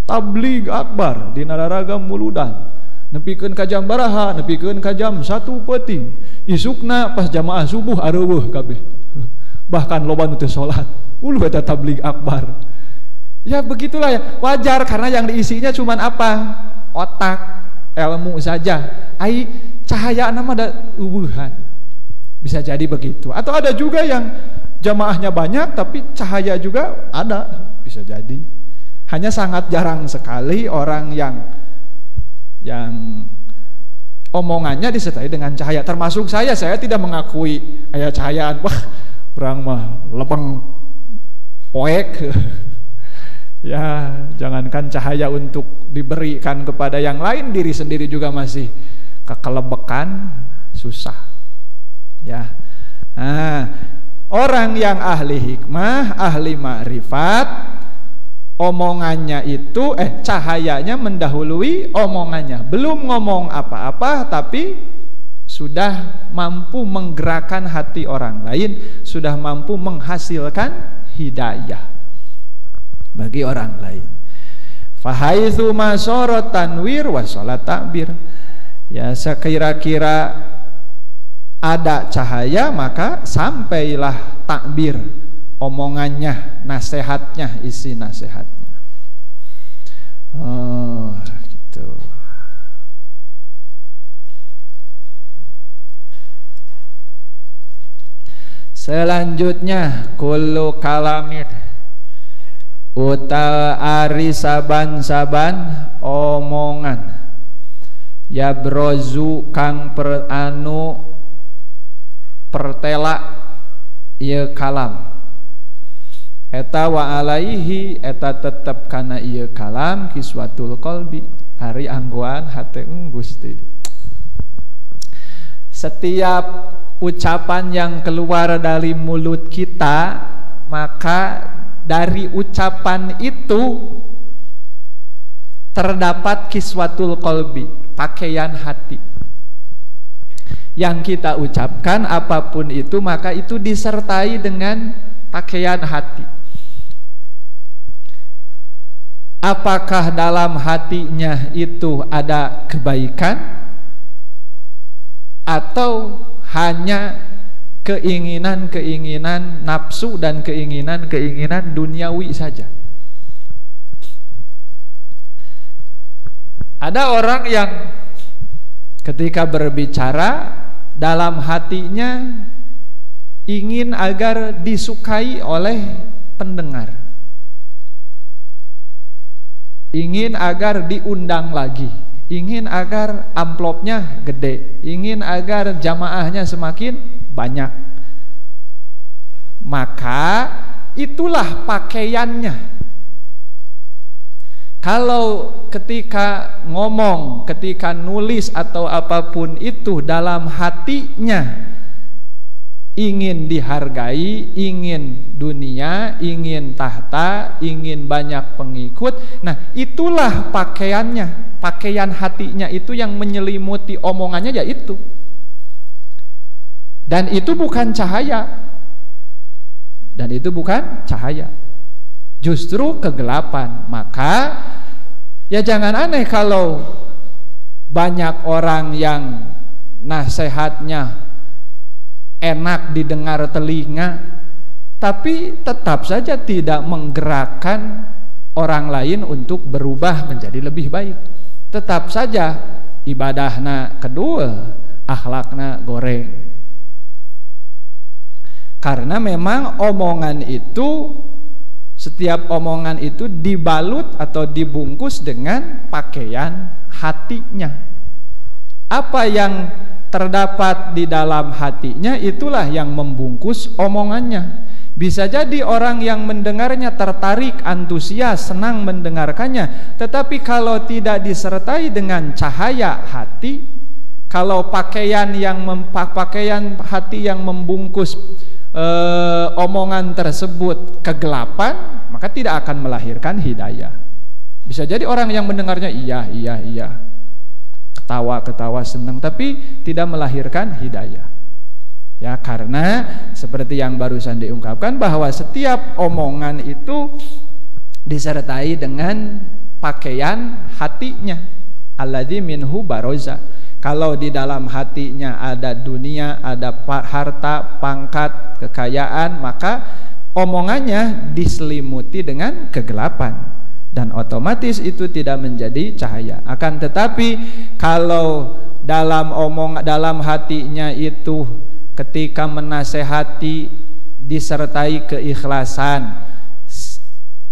Tabligh akbar di Nararaga Muludan. Nepikeun ka jam baraha, nepikeun ka jam 1 peuting. Isukna pas jamaah subuh areueuh kabeh. Bahkan loba nu teu salat. Uluh eta tabligh akbar. Ya begitulah ya, wajar karena yang diisinya cuman apa? Otak, ilmu saja. Ai cahaya nama ada ubuhan. Bisa jadi begitu. Atau ada juga yang jamaahnya banyak tapi cahaya juga ada, bisa jadi. Hanya sangat jarang sekali orang yang omongannya disertai dengan cahaya. Termasuk saya tidak mengakui cahayaan. Wah, orang mah lepeng poek. Ya, jangankan cahaya untuk diberikan kepada yang lain, diri sendiri juga masih kekelebekan, susah. Ya. Nah, orang yang ahli hikmah, ahli ma'rifat, omongannya itu cahayanya mendahului omongannya. Belum ngomong apa-apa tapi sudah mampu menggerakkan hati orang lain, sudah mampu menghasilkan hidayah bagi orang lain. Fahaitsu masara tanwir wa salat ta'bir. Ya, sekira-kira ada cahaya maka sampailah takbir, omongannya, nasihatnya, isi nasihatnya. Oh, gitu. Selanjutnya kullu kalamid ari saban-saban omongan yabrozu kang pertela ieu kalam eta wa alaihi eta tetep kana ieu kalam kiswatul qalbi ari anggoan hate Gusti. Setiap ucapan yang keluar dari mulut kita, maka dari ucapan itu terdapat kiswatul qalbi, pakaian hati. Yang kita ucapkan apapun itu, maka itu disertai dengan pakaian hati. Apakah dalam hatinya itu ada kebaikan atau hanya keinginan-keinginan nafsu dan keinginan-keinginan duniawi saja. Ada orang yang ketika berbicara dalam hatinya ingin agar disukai oleh pendengar, ingin agar diundang lagi, ingin agar amplopnya gede, ingin agar jamaahnya semakin banyak. Maka itulah pakaiannya. Kalau ketika ngomong, ketika nulis atau apapun itu dalam hatinya ingin dihargai, ingin dunia, ingin tahta, ingin banyak pengikut, nah itulah pakaiannya. Pakaian hatinya itu yang menyelimuti omongannya, yaitu. Dan itu bukan cahaya. Dan itu bukan cahaya. Justru kegelapan. Maka ya jangan aneh kalau banyak orang yang nasihatnya enak didengar telinga, tapi tetap saja tidak menggerakkan orang lain untuk berubah menjadi lebih baik. Tetap saja ibadahna kedua, akhlakna goreng. Karena memang omongan itu, setiap omongan itu dibalut atau dibungkus dengan pakaian hatinya. Apa yang terdapat di dalam hatinya itulah yang membungkus omongannya. Bisa jadi orang yang mendengarnya tertarik, antusias, senang mendengarkannya, tetapi kalau tidak disertai dengan cahaya hati, kalau pakaian hati yang membungkus omongan tersebut kegelapan, maka tidak akan melahirkan hidayah. Bisa jadi orang yang mendengarnya iya, ketawa senang, tapi tidak melahirkan hidayah. Ya, karena seperti yang barusan diungkapkan bahwa setiap omongan itu disertai dengan pakaian hatinya. Alladzi minhu baroza. Kalau di dalam hatinya ada dunia, ada harta, pangkat, kekayaan, maka omongannya diselimuti dengan kegelapan dan otomatis itu tidak menjadi cahaya. Akan tetapi kalau dalam hatinya itu ketika menasehati disertai keikhlasan,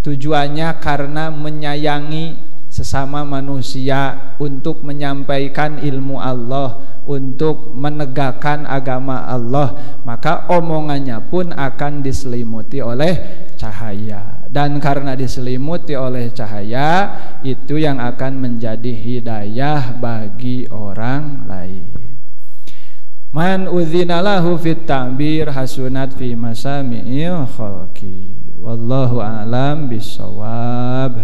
tujuannya karena menyayangi sesama manusia, untuk menyampaikan ilmu Allah, untuk menegakkan agama Allah, maka omongannya pun akan diselimuti oleh cahaya. Dan karena diselimuti oleh cahaya, itu yang akan menjadi hidayah bagi orang lain. Man udzina lahu fit ta'bir hasunat fi masami'il khalqi. Wallahu a'lam bissawab.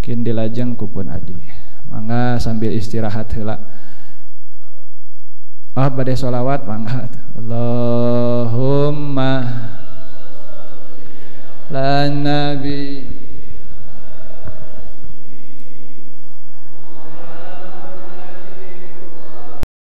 Kin dilajeng kupun adi. Mangga sambil istirahat heula. Bade sholawat mangga. Allahumma la nabi